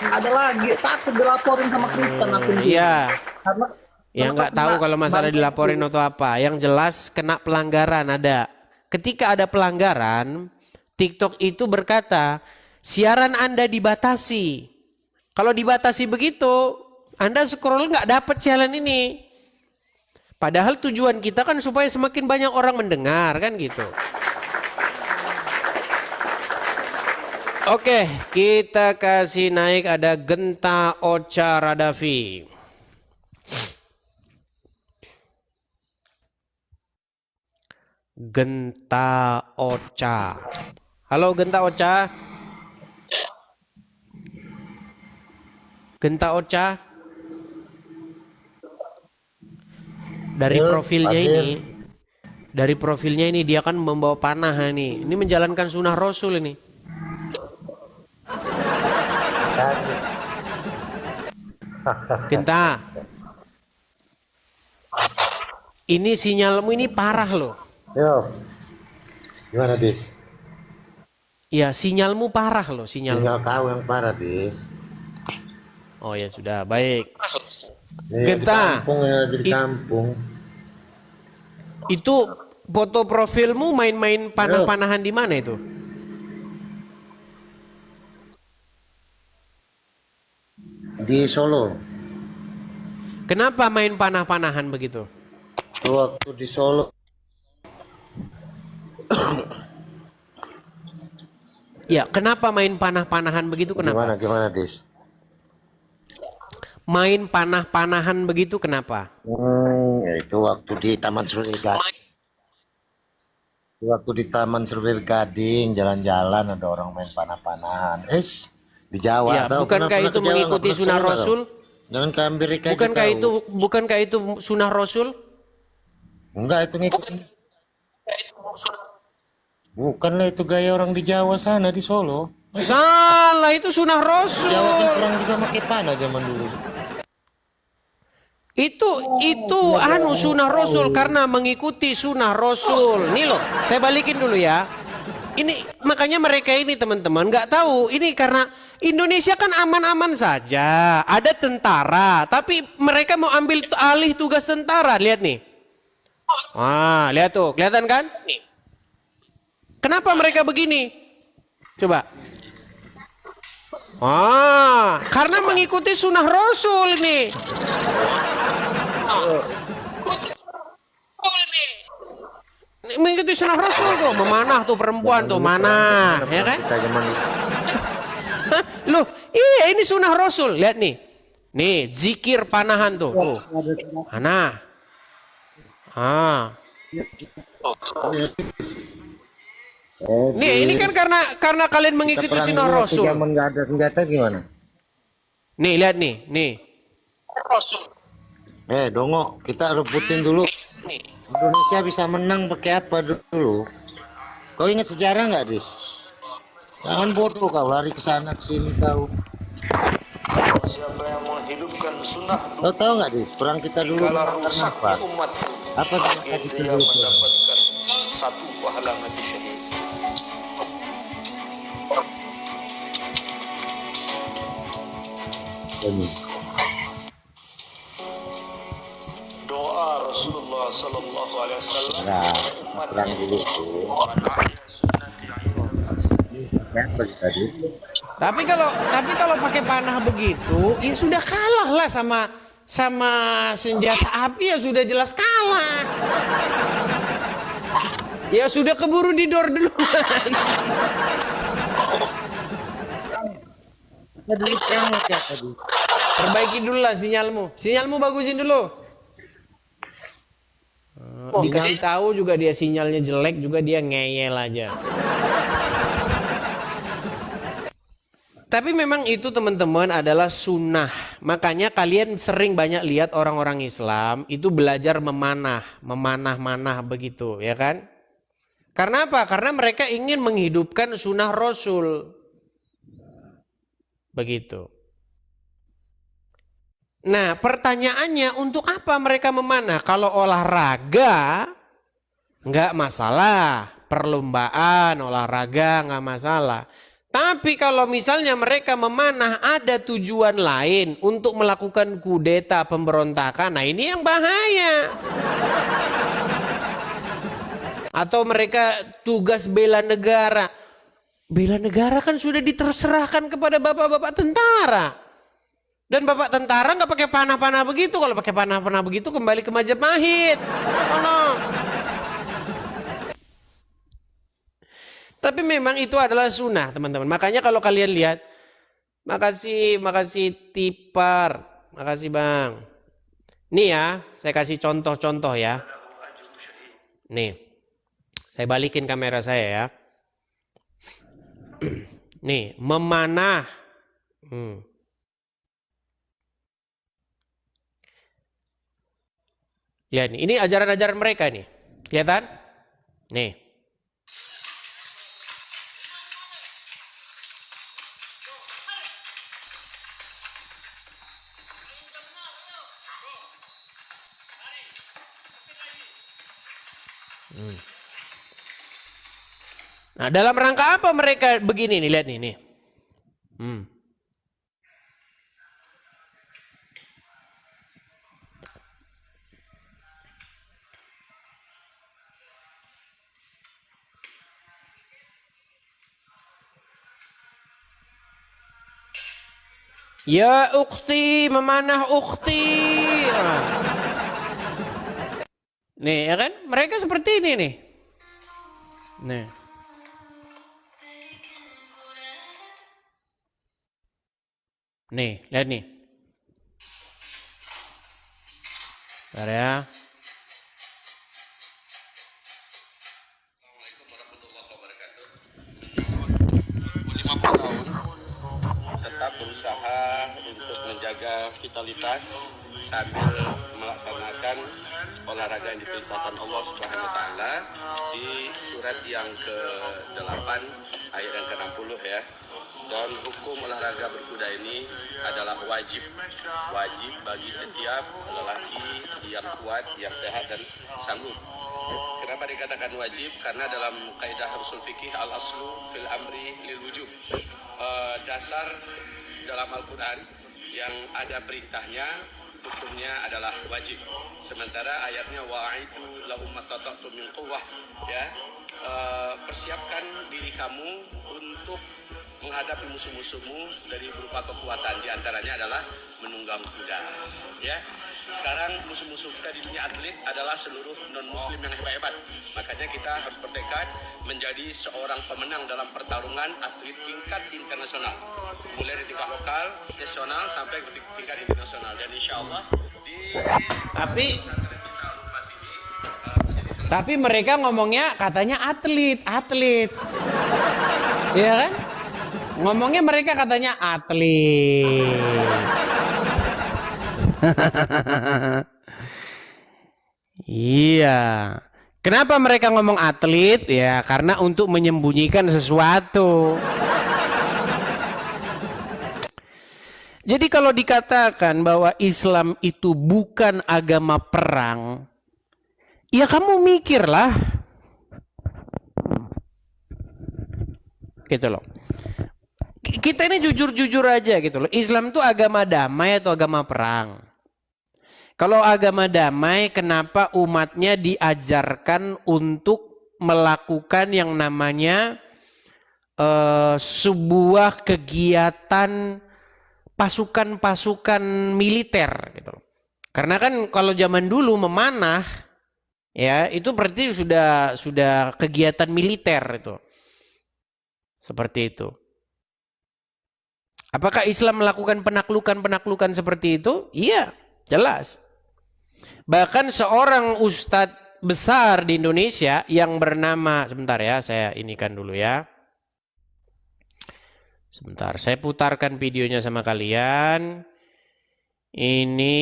Ada lagi takut dilaporin sama Kristen akun dia. Iya. Karena ya nggak tahu kalau masalah dilaporin atau apa. Yang jelas kena pelanggaran ada. Ketika ada pelanggaran, TikTok itu berkata siaran Anda dibatasi. Kalau dibatasi begitu, Anda scroll nggak dapat challenge ini. Padahal tujuan kita kan supaya semakin banyak orang mendengar kan gitu. Oke, kita kasih naik ada Genta Ocha Radavi. Genta Ocha. Halo Genta Ocha. Genta Ocha. Dari profilnya ini Dari profilnya ini dia kan membawa panah ini. Ini menjalankan sunnah Rasul ini. Genta. Ini sinyalmu ini parah loh. Yo. Gimana, Dis? Iya, sinyalmu parah loh, sinyal. Sinyal kau yang parah, Dis. Oh ya sudah, baik. Genta. Di I- kampung. Itu foto profilmu main-main panah-panahan di mana itu? Di Solo. Kenapa main panah-panahan begitu? Waktu di Solo. Ya, kenapa main panah-panahan begitu? Kenapa? Gimana, Dis? Main panah-panahan begitu kenapa? Ya itu waktu di Taman Serpil Gading. Waktu di Taman Serpil Gading jalan-jalan ada orang main panah-panahan. Di Jawa Ya, atau bukankah itu mengikuti sunnah Rasul? Jangan ke Amerika. Bukankah itu sunnah Rasul? Enggak, itu ngikutin. Bukanlah itu gaya orang di Jawa sana di Solo. Salah, itu sunnah Rasul. Jawa kan orang juga pakai panah zaman dulu. Itu sunnah Rasul karena mengikuti sunnah Rasul. Nih loh, saya balikin dulu ya. Ini makanya mereka ini teman-teman nggak tahu ini karena Indonesia kan aman-aman saja, ada tentara, tapi mereka mau ambil alih tugas tentara. Lihat nih, lihat tuh, kelihatan kan? Kenapa mereka begini? Coba. Karena mengikuti sunnah Rasul ini. Mengikuti sunnah Rasul tuh, memanah tuh perempuan tuh, mana, ya kan? Loh, iya ini sunnah Rasul, lihat nih. Nih, zikir panahan tuh. Mana? Nih, ini kan karena kalian mengikuti sunnah Rasul. Zaman nggak ada senjata gimana? Nih, lihat nih. Rasul. Dongo, kita rebutin dulu. Indonesia bisa menang pakai apa dulu? Kau ingat sejarah nggak, Dis? Jangan bodoh kau lari ke sana ke sini kau. Siapa yang menghidupkan sunnah Kau tahu nggak, Dis? Perang kita dulu karena apa? Apa yang kita dia mendapatkan satu pahala mati syahid. Doa Rasulullah sallallahu alaihi wasallam. Perang dulu tuh. Tapi kalau pakai panah begitu, ya sudah kalah lah sama senjata api, ya sudah jelas kalah. Ya sudah keburu didor duluan. Perbaiki dulu lah sinyalmu bagusin dulu. Dikasih tahu juga dia sinyalnya jelek juga dia ngeyel aja. Tapi memang itu teman-teman adalah sunnah. Makanya kalian sering banyak lihat orang-orang Islam itu belajar memanah begitu, ya kan? Karena apa? Karena mereka ingin menghidupkan sunnah Rasul. Begitu. Nah, pertanyaannya untuk apa mereka memanah? Kalau olahraga nggak masalah, perlombaan olahraga nggak masalah. Tapi kalau misalnya mereka memanah ada tujuan lain untuk melakukan kudeta pemberontakan, nah ini yang bahaya. Atau mereka tugas bela negara. Bela negara kan sudah diterserahkan kepada bapak-bapak tentara. Dan bapak tentara nggak pakai panah-panah begitu. Kalau pakai panah-panah begitu kembali ke Majapahit. Oh no. Tapi memang itu adalah sunnah teman-teman. Makanya kalau kalian lihat, makasih Tipar, makasih Bang. Nih ya, saya kasih contoh-contoh ya. Nih, saya balikin kamera saya ya. Nih, memanah. Lihat nih, ini ajaran-ajaran mereka nih. Kelihatan? Nih. Nah, dalam rangka apa mereka begini nih, lihat nih. Ya ukhti, memanah ukhti. Nih, ya kan? Mereka seperti ini nih. Nih. Nih, lihat nih. Bentar ya. Assalamualaikum warahmatullahi wabarakatuh. 50 tahun tetap berusaha untuk menjaga vitalitas sambil melaksanakan olahraga yang diperintahkan Allah Subhanahu wa taala di surat yang ke-8 ayat yang ke-60 ya. Dan hukum olahraga berkuda ini adalah wajib bagi setiap lelaki yang kuat, yang sehat dan sanggup. Kenapa dikatakan wajib? Karena dalam kaidah usul fikih al-aslu fil amri lil wujub. Dasar dalam Al-Qur'an yang ada perintahnya hukumnya adalah wajib. Sementara ayatnya wa'idu lahum mastata'tum min quwwah ya. Persiapkan diri kamu untuk menghadapi musuh-musuhmu dari berupa kekuatan, di antaranya adalah menunggang kuda ya. Sekarang musuh-musuh kita di dunia atlet adalah seluruh non-muslim yang hebat-hebat. Makanya kita harus bertekad menjadi seorang pemenang dalam pertarungan atlet tingkat internasional, mulai dari tingkat lokal, nasional sampai ke tingkat internasional. Dan insya Allah Tapi mereka ngomongnya katanya atlet. Iya kan? Ngomongnya mereka katanya atlet. Iya. Kenapa mereka ngomong atlet? Ya, karena untuk menyembunyikan sesuatu. Jadi kalau dikatakan bahwa Islam itu bukan agama perang, ya kamu mikirlah. Gitu loh. Kita ini jujur-jujur aja gitu loh. Islam itu agama damai atau agama perang? Kalau agama damai, kenapa umatnya diajarkan untuk melakukan yang namanya sebuah kegiatan pasukan-pasukan militer gitu loh. Karena kan kalau zaman dulu memanah ya itu berarti sudah kegiatan militer itu. Seperti itu. Apakah Islam melakukan penaklukan seperti itu? Iya, jelas. Bahkan seorang ustadz besar di Indonesia yang bernama, sebentar ya, saya inikan dulu ya. Sebentar, saya putarkan videonya sama kalian. Ini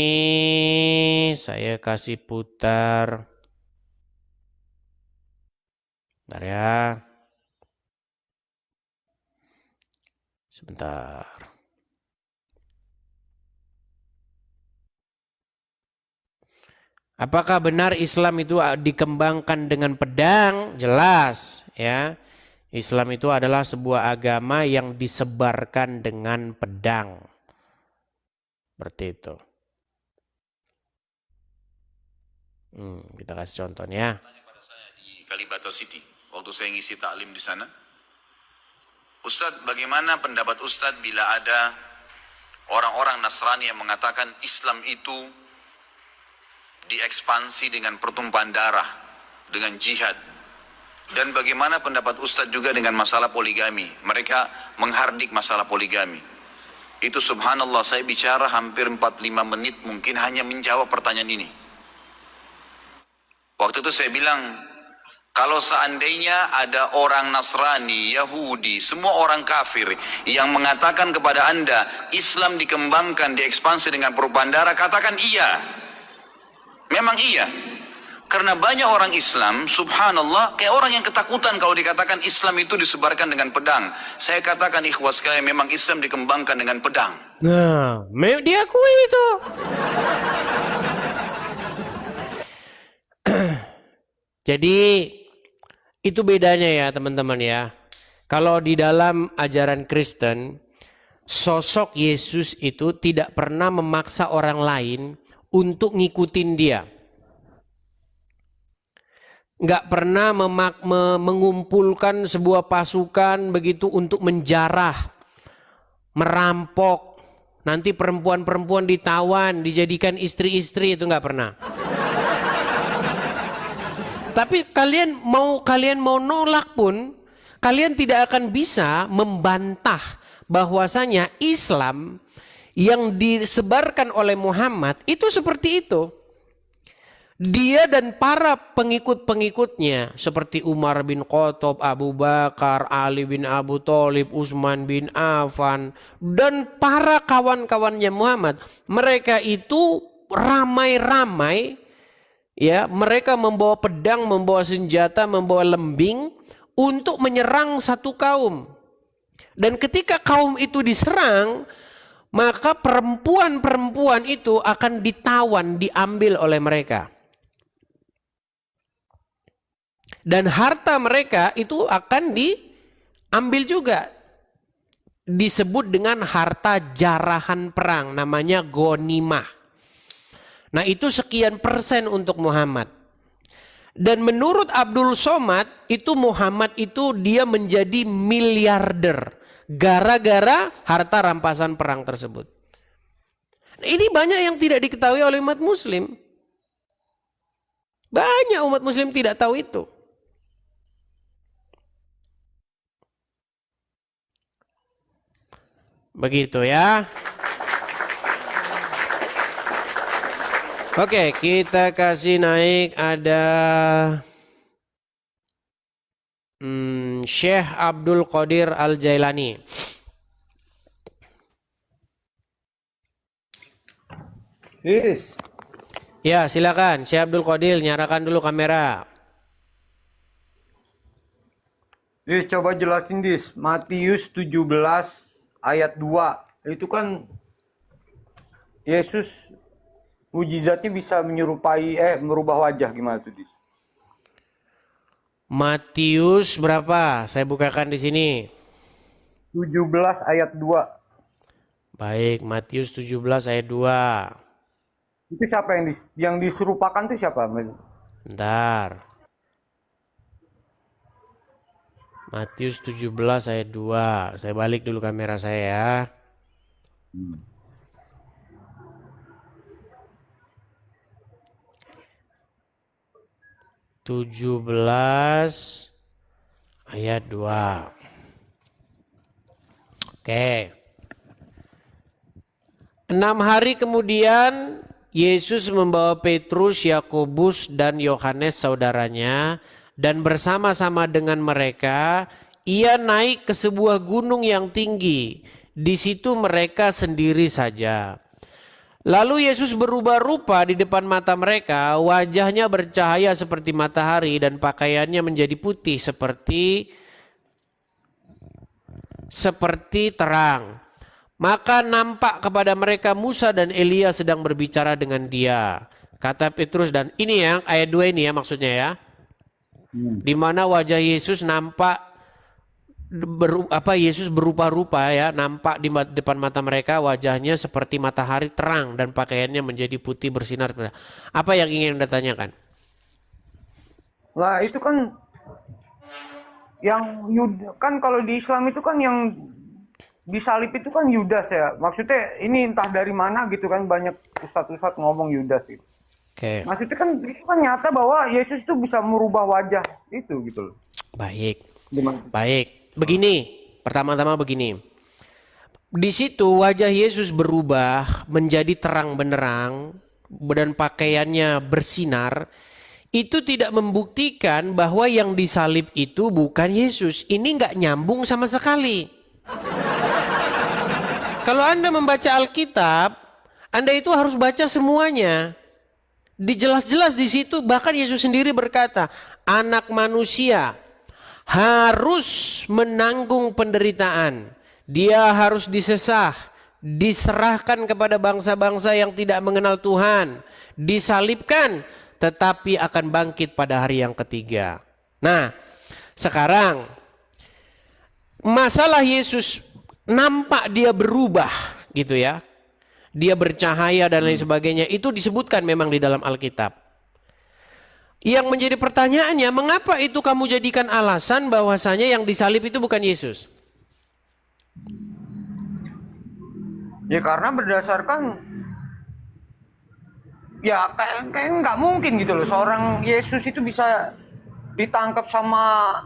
saya kasih putar. Bentar ya. Sebentar. Apakah benar Islam itu dikembangkan dengan pedang? Jelas, ya. Islam itu adalah sebuah agama yang disebarkan dengan pedang. Seperti itu. Kita kasih contohnya. Di Kalibata City, waktu saya ngisi taklim di sana. Ustadz, bagaimana pendapat Ustadz bila ada orang-orang Nasrani yang mengatakan Islam itu diekspansi dengan pertumpahan darah, dengan jihad? Dan bagaimana pendapat Ustadz juga dengan masalah poligami? Mereka menghardik masalah poligami. Itu subhanallah, saya bicara hampir 45 menit mungkin hanya menjawab pertanyaan ini. Waktu itu saya bilang, kalau seandainya ada orang Nasrani, Yahudi, semua orang kafir yang mengatakan kepada Anda Islam dikembangkan, diekspansi dengan perubahan darah, katakan iya. Memang iya. Karena banyak orang Islam, subhanallah, kayak orang yang ketakutan kalau dikatakan Islam itu disebarkan dengan pedang. Saya katakan ikhwas sekalian, memang Islam dikembangkan dengan pedang. Nah, diakui itu. Jadi itu bedanya ya teman-teman ya. Kalau di dalam ajaran Kristen, sosok Yesus itu tidak pernah memaksa orang lain untuk ngikutin dia. Nggak pernah mengumpulkan sebuah pasukan begitu untuk menjarah, merampok, nanti perempuan-perempuan ditawan, dijadikan istri-istri, itu nggak pernah. Tapi kalian mau nolak pun, kalian tidak akan bisa membantah bahwasanya Islam yang disebarkan oleh Muhammad itu seperti itu. Dia dan para pengikut-pengikutnya seperti Umar bin Khattab, Abu Bakar, Ali bin Abu Thalib, Utsman bin Affan, dan para kawan-kawannya Muhammad, mereka itu ramai-ramai ya, mereka membawa pedang, membawa senjata, membawa lembing untuk menyerang satu kaum. Dan ketika kaum itu diserang, maka perempuan-perempuan itu akan ditawan, diambil oleh mereka. Dan harta mereka itu akan diambil juga. Disebut dengan harta jarahan perang, namanya ghanimah. Nah, itu sekian persen untuk Muhammad. Dan menurut Abdul Somad, itu Muhammad itu dia menjadi miliarder gara-gara harta rampasan perang tersebut. Nah, ini banyak yang tidak diketahui oleh umat muslim. Banyak umat muslim tidak tahu itu. Begitu ya. Oke, kita kasih naik ada Syekh Abdul Qadir Al-Jailani. Dis. Ya, silakan Syekh Abdul Qadir, nyalakan dulu kamera. Dis, coba jelasin Dis, Matius 17 ayat 2. Itu kan Yesus mujizatnya bisa merubah wajah, gimana tuh Dis? Matius berapa? Saya bukakan di sini. 17 ayat 2. Baik, Matius 17 ayat 2. Itu siapa yang diserupakan tuh siapa? Bentar. Matius 17 ayat 2. Saya balik dulu kamera saya ya. 17 ayat 2. Oke. 6 hari kemudian Yesus membawa Petrus, Yakobus, dan Yohanes saudaranya, dan bersama-sama dengan mereka ia naik ke sebuah gunung yang tinggi. Di situ mereka sendiri saja. Lalu Yesus berubah rupa di depan mata mereka, wajahnya bercahaya seperti matahari dan pakaiannya menjadi putih seperti terang. Maka nampak kepada mereka Musa dan Elia sedang berbicara dengan dia. Kata Petrus, dan ini yang ayat 2 ini ya maksudnya ya. Di mana wajah Yesus nampak Yesus berupa-rupa ya, nampak di depan mata mereka, wajahnya seperti matahari terang dan pakaiannya menjadi putih bersinar. Apa yang ingin Anda tanyakan? Lah itu kan yang kan kalau di Islam itu kan yang disalib itu kan Yudas ya. Maksudnya ini entah dari mana gitu kan, banyak ustadz-ustadz ngomong Yudas gitu. Oke. Maksudnya kan itu kan nyata bahwa Yesus itu bisa merubah wajah itu gitu loh. Baik. Gimana? Baik. Begini, pertama-tama begini. Di situ wajah Yesus berubah menjadi terang benderang dan pakaiannya bersinar. Itu tidak membuktikan bahwa yang disalib itu bukan Yesus. Ini nggak nyambung sama sekali. Kalau Anda membaca Alkitab, Anda itu harus baca semuanya. Dijelas-jelas di situ, bahkan Yesus sendiri berkata, anak manusia harus menanggung penderitaan. Dia harus disesah, diserahkan kepada bangsa-bangsa yang tidak mengenal Tuhan, disalibkan, tetapi akan bangkit pada hari yang ketiga. Nah, sekarang masalah Yesus nampak dia berubah gitu ya. Dia bercahaya dan lain sebagainya, itu disebutkan memang di dalam Alkitab. Yang menjadi pertanyaannya, mengapa itu kamu jadikan alasan bahwasanya yang disalib itu bukan Yesus? Ya karena berdasarkan, ya kayak nggak mungkin gitu loh, seorang Yesus itu bisa ditangkap sama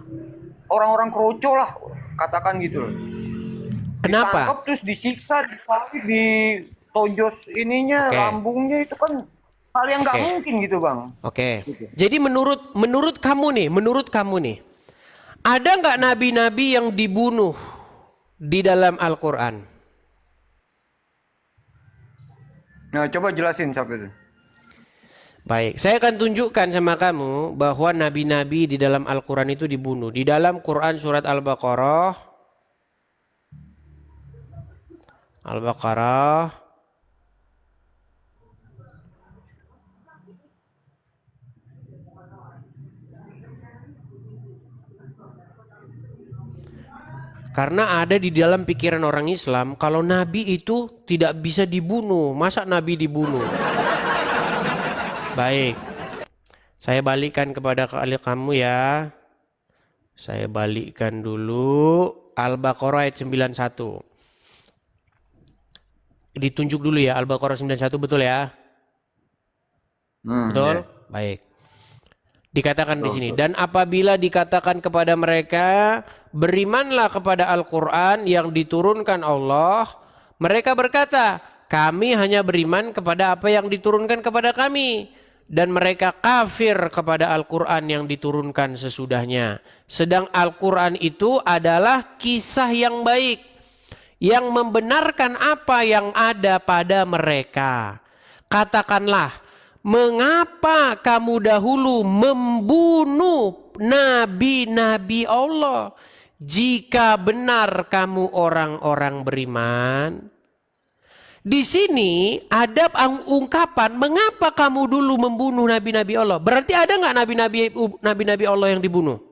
orang-orang kroco lah, katakan gitu loh. Kenapa? Ditangkap terus disiksa, disalib, ditojos ininya, lambungnya, itu kan hal yang nggak mungkin gitu bang. Jadi menurut kamu nih, ada nggak nabi-nabi yang dibunuh di dalam Al-Quran? Nah, coba jelasin siapa itu. Baik, saya akan tunjukkan sama kamu bahwa nabi-nabi di dalam Al-Quran itu dibunuh. Di dalam Quran surat Al-Baqarah, karena ada di dalam pikiran orang Islam kalau nabi itu tidak bisa dibunuh. Masa nabi dibunuh? Baik, saya balikkan kepada kamu ya. Saya balikkan dulu Al-Baqarah ayat 91. Ditunjuk dulu ya, Al-Baqarah 91 betul ya? Betul? Ya. Baik. Dikatakan di sini, dan apabila dikatakan kepada mereka, berimanlah kepada Al-Quran yang diturunkan Allah, mereka berkata, kami hanya beriman kepada apa yang diturunkan kepada kami. Dan mereka kafir kepada Al-Quran yang diturunkan sesudahnya. Sedang Al-Quran itu adalah kisah yang baik, yang membenarkan apa yang ada pada mereka. Katakanlah, mengapa kamu dahulu membunuh nabi-nabi Allah jika benar kamu orang-orang beriman? Di sini ada ungkapan mengapa kamu dulu membunuh nabi-nabi Allah. Berarti ada nggak nabi-nabi Allah yang dibunuh?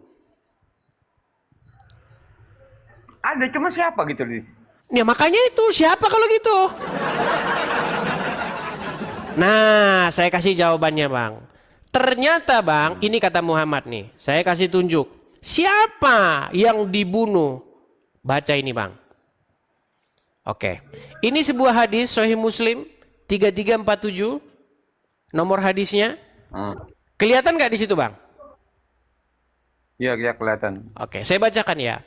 Ada, cuma siapa gitu, Lis? Ya makanya itu, siapa kalau gitu? Nah, saya kasih jawabannya bang. Ternyata bang, ini kata Muhammad nih. Saya kasih tunjuk. Siapa yang dibunuh? Baca ini bang. Oke. Ini sebuah hadis Sahih Muslim 3347. Nomor hadisnya. Kelihatan nggak di situ bang? Iya, kelihatan. Oke, saya bacakan ya.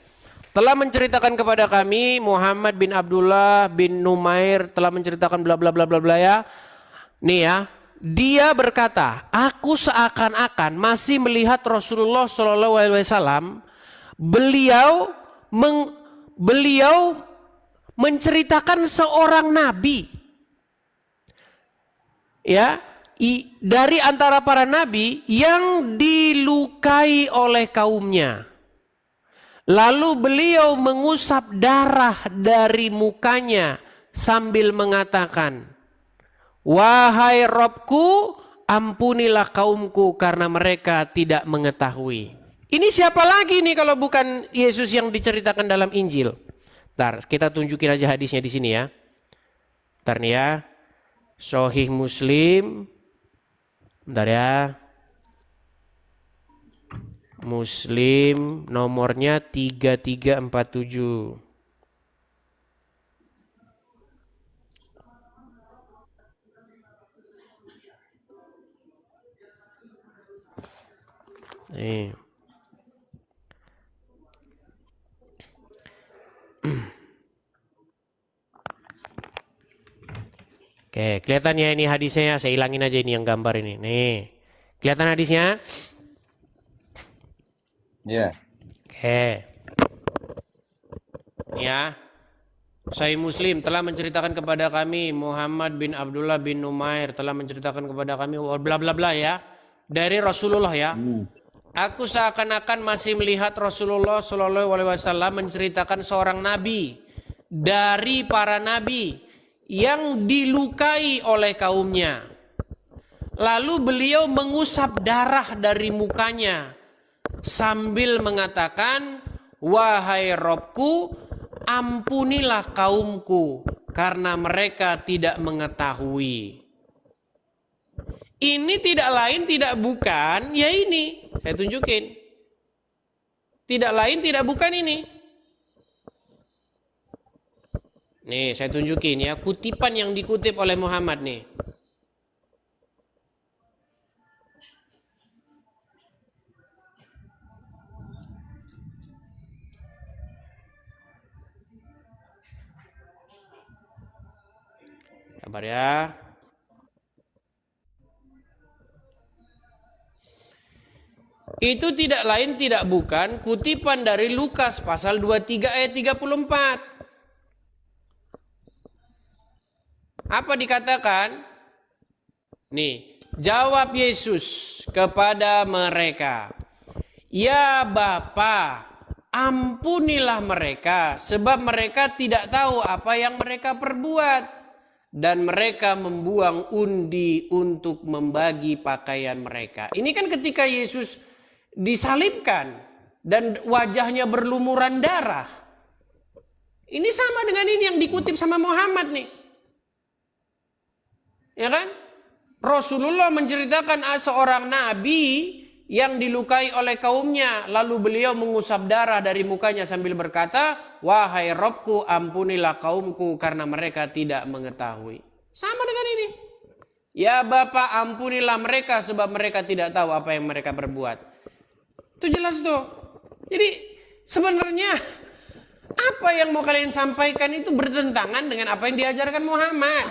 Telah menceritakan kepada kami Muhammad bin Abdullah bin Numair telah menceritakan bla bla bla bla bla ya. Nih ya, dia berkata, aku seakan-akan masih melihat Rasulullah SAW. Beliau menceritakan seorang nabi, ya, dari antara para nabi yang dilukai oleh kaumnya. Lalu beliau mengusap darah dari mukanya sambil mengatakan, wahai Robku, ampunilah kaumku karena mereka tidak mengetahui. Ini siapa lagi nih kalau bukan Yesus yang diceritakan dalam Injil? Bentar, kita tunjukin aja hadisnya di sini ya. Bentar nih ya. Sahih Muslim. Bentar ya. Muslim nomornya 3347. Nih. Oke, kelihatan ya ini hadisnya. Saya hilangin aja ini yang gambar ini. Nih, kelihatan hadisnya? Iya. Oke. Ini ya. Sahih Muslim telah menceritakan kepada kami, Muhammad bin Abdullah bin Numair telah menceritakan kepada kami, bla bla bla ya, dari Rasulullah ya. Aku seakan-akan masih melihat Rasulullah Shallallahu Alaihi Wasallam menceritakan seorang nabi dari para nabi yang dilukai oleh kaumnya. Lalu beliau mengusap darah dari mukanya sambil mengatakan, wahai Robku, ampunilah kaumku karena mereka tidak mengetahui. Ini tidak lain tidak bukan, ya ini saya tunjukin. Tidak lain tidak bukan ini. Nih saya tunjukin ya, kutipan yang dikutip oleh Muhammad nih. Sabar ya. Itu tidak lain tidak bukan kutipan dari Lukas pasal 23 ayat 34. Apa dikatakan? Nih, jawab Yesus kepada mereka, ya Bapa, ampunilah mereka sebab mereka tidak tahu apa yang mereka perbuat. Dan mereka membuang undi untuk membagi pakaian mereka. Ini kan ketika Yesus disalibkan dan wajahnya berlumuran darah. Ini sama dengan ini yang dikutip sama Muhammad nih. Ya kan? Rasulullah menceritakan seorang nabi yang dilukai oleh kaumnya. Lalu beliau mengusap darah dari mukanya sambil berkata, wahai Robku, ampunilah kaumku karena mereka tidak mengetahui. Sama dengan ini. Ya Bapa, ampunilah mereka sebab mereka tidak tahu apa yang mereka berbuat. Itu jelas tuh. Jadi sebenarnya apa yang mau kalian sampaikan itu bertentangan dengan apa yang diajarkan Muhammad.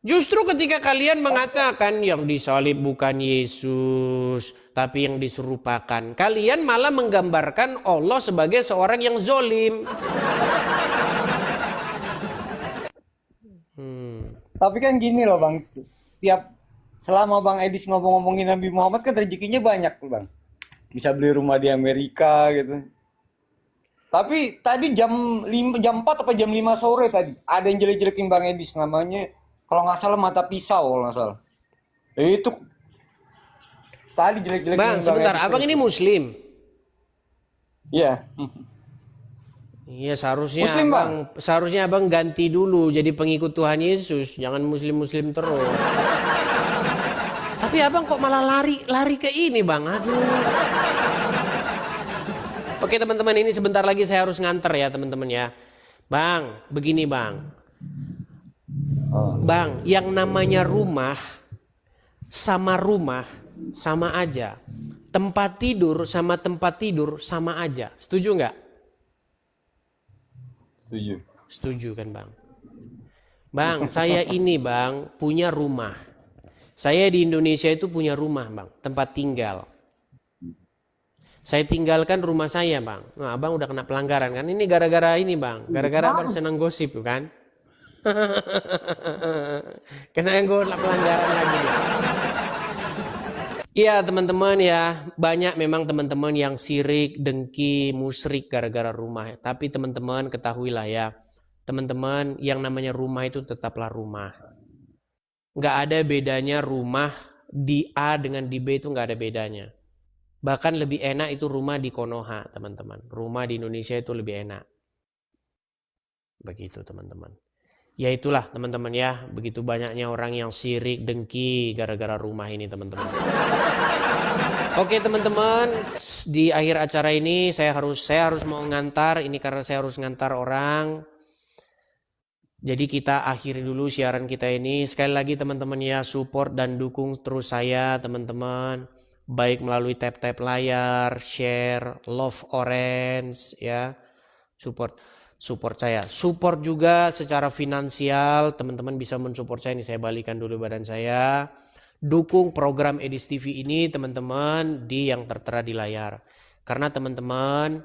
Justru ketika kalian mengatakan yang disalib bukan Yesus, tapi yang diserupakan, kalian malah menggambarkan Allah sebagai seorang yang zolim. Tapi kan gini loh Bang, selama Bang Edis ngomong-ngomongin Nabi Muhammad kan rezekinya banyak Bang. Bisa beli rumah di Amerika gitu. Tapi tadi jam 4 atau jam 5 sore tadi ada yang jelek-jelekin Bang Edis, namanya kalau nggak salah mata pisau kalau nggak salah. Itu tadi jelek-jelekin Bang, sebentar, Edis abang terus. ini Muslim? Iya. Iya, seharusnya Muslim, seharusnya abang ganti dulu jadi pengikut Tuhan Yesus, jangan Muslim terus. Tapi abang kok malah lari ke ini Bang, aduh. Oke teman-teman, ini sebentar lagi saya harus nganter ya teman-teman ya. Bang, begini Bang. Bang, yang namanya rumah sama aja. Tempat tidur sama tempat tidur sama aja. Setuju nggak? Setuju. Setuju kan Bang? Bang, saya ini Bang punya rumah. Saya di Indonesia itu punya rumah Bang, tempat tinggal. Saya tinggalkan rumah saya Bang. Nah, Abang udah kena pelanggaran kan? Ini gara-gara ini Bang. Gara-gara Abang senang gosip kan? Kena yang gue pelanggaran lagi ya. Iya teman-teman ya, banyak memang teman-teman yang sirik, dengki, musyrik gara-gara rumah. Tapi teman-teman ketahuilah ya, teman-teman yang namanya rumah itu tetaplah rumah. Nggak ada bedanya rumah di A dengan di B, itu nggak ada bedanya. Bahkan lebih enak itu rumah di Konoha teman-teman. Rumah di Indonesia itu lebih enak. Begitu teman-teman. Ya itulah teman-teman ya, begitu banyaknya orang yang sirik, dengki gara-gara rumah ini teman-teman. Oke teman-teman, di akhir acara ini saya harus mau ngantar, ini karena saya harus ngantar orang. Jadi kita akhiri dulu siaran kita ini. Sekali lagi teman-teman ya, support dan dukung terus saya teman-teman. Baik melalui tap-tap layar, share, love orange ya. Support saya. Support juga secara finansial, teman-teman bisa mensupport saya. Ini saya balikan dulu badan saya. Dukung program Edis TV ini teman-teman di yang tertera di layar. Karena teman-teman,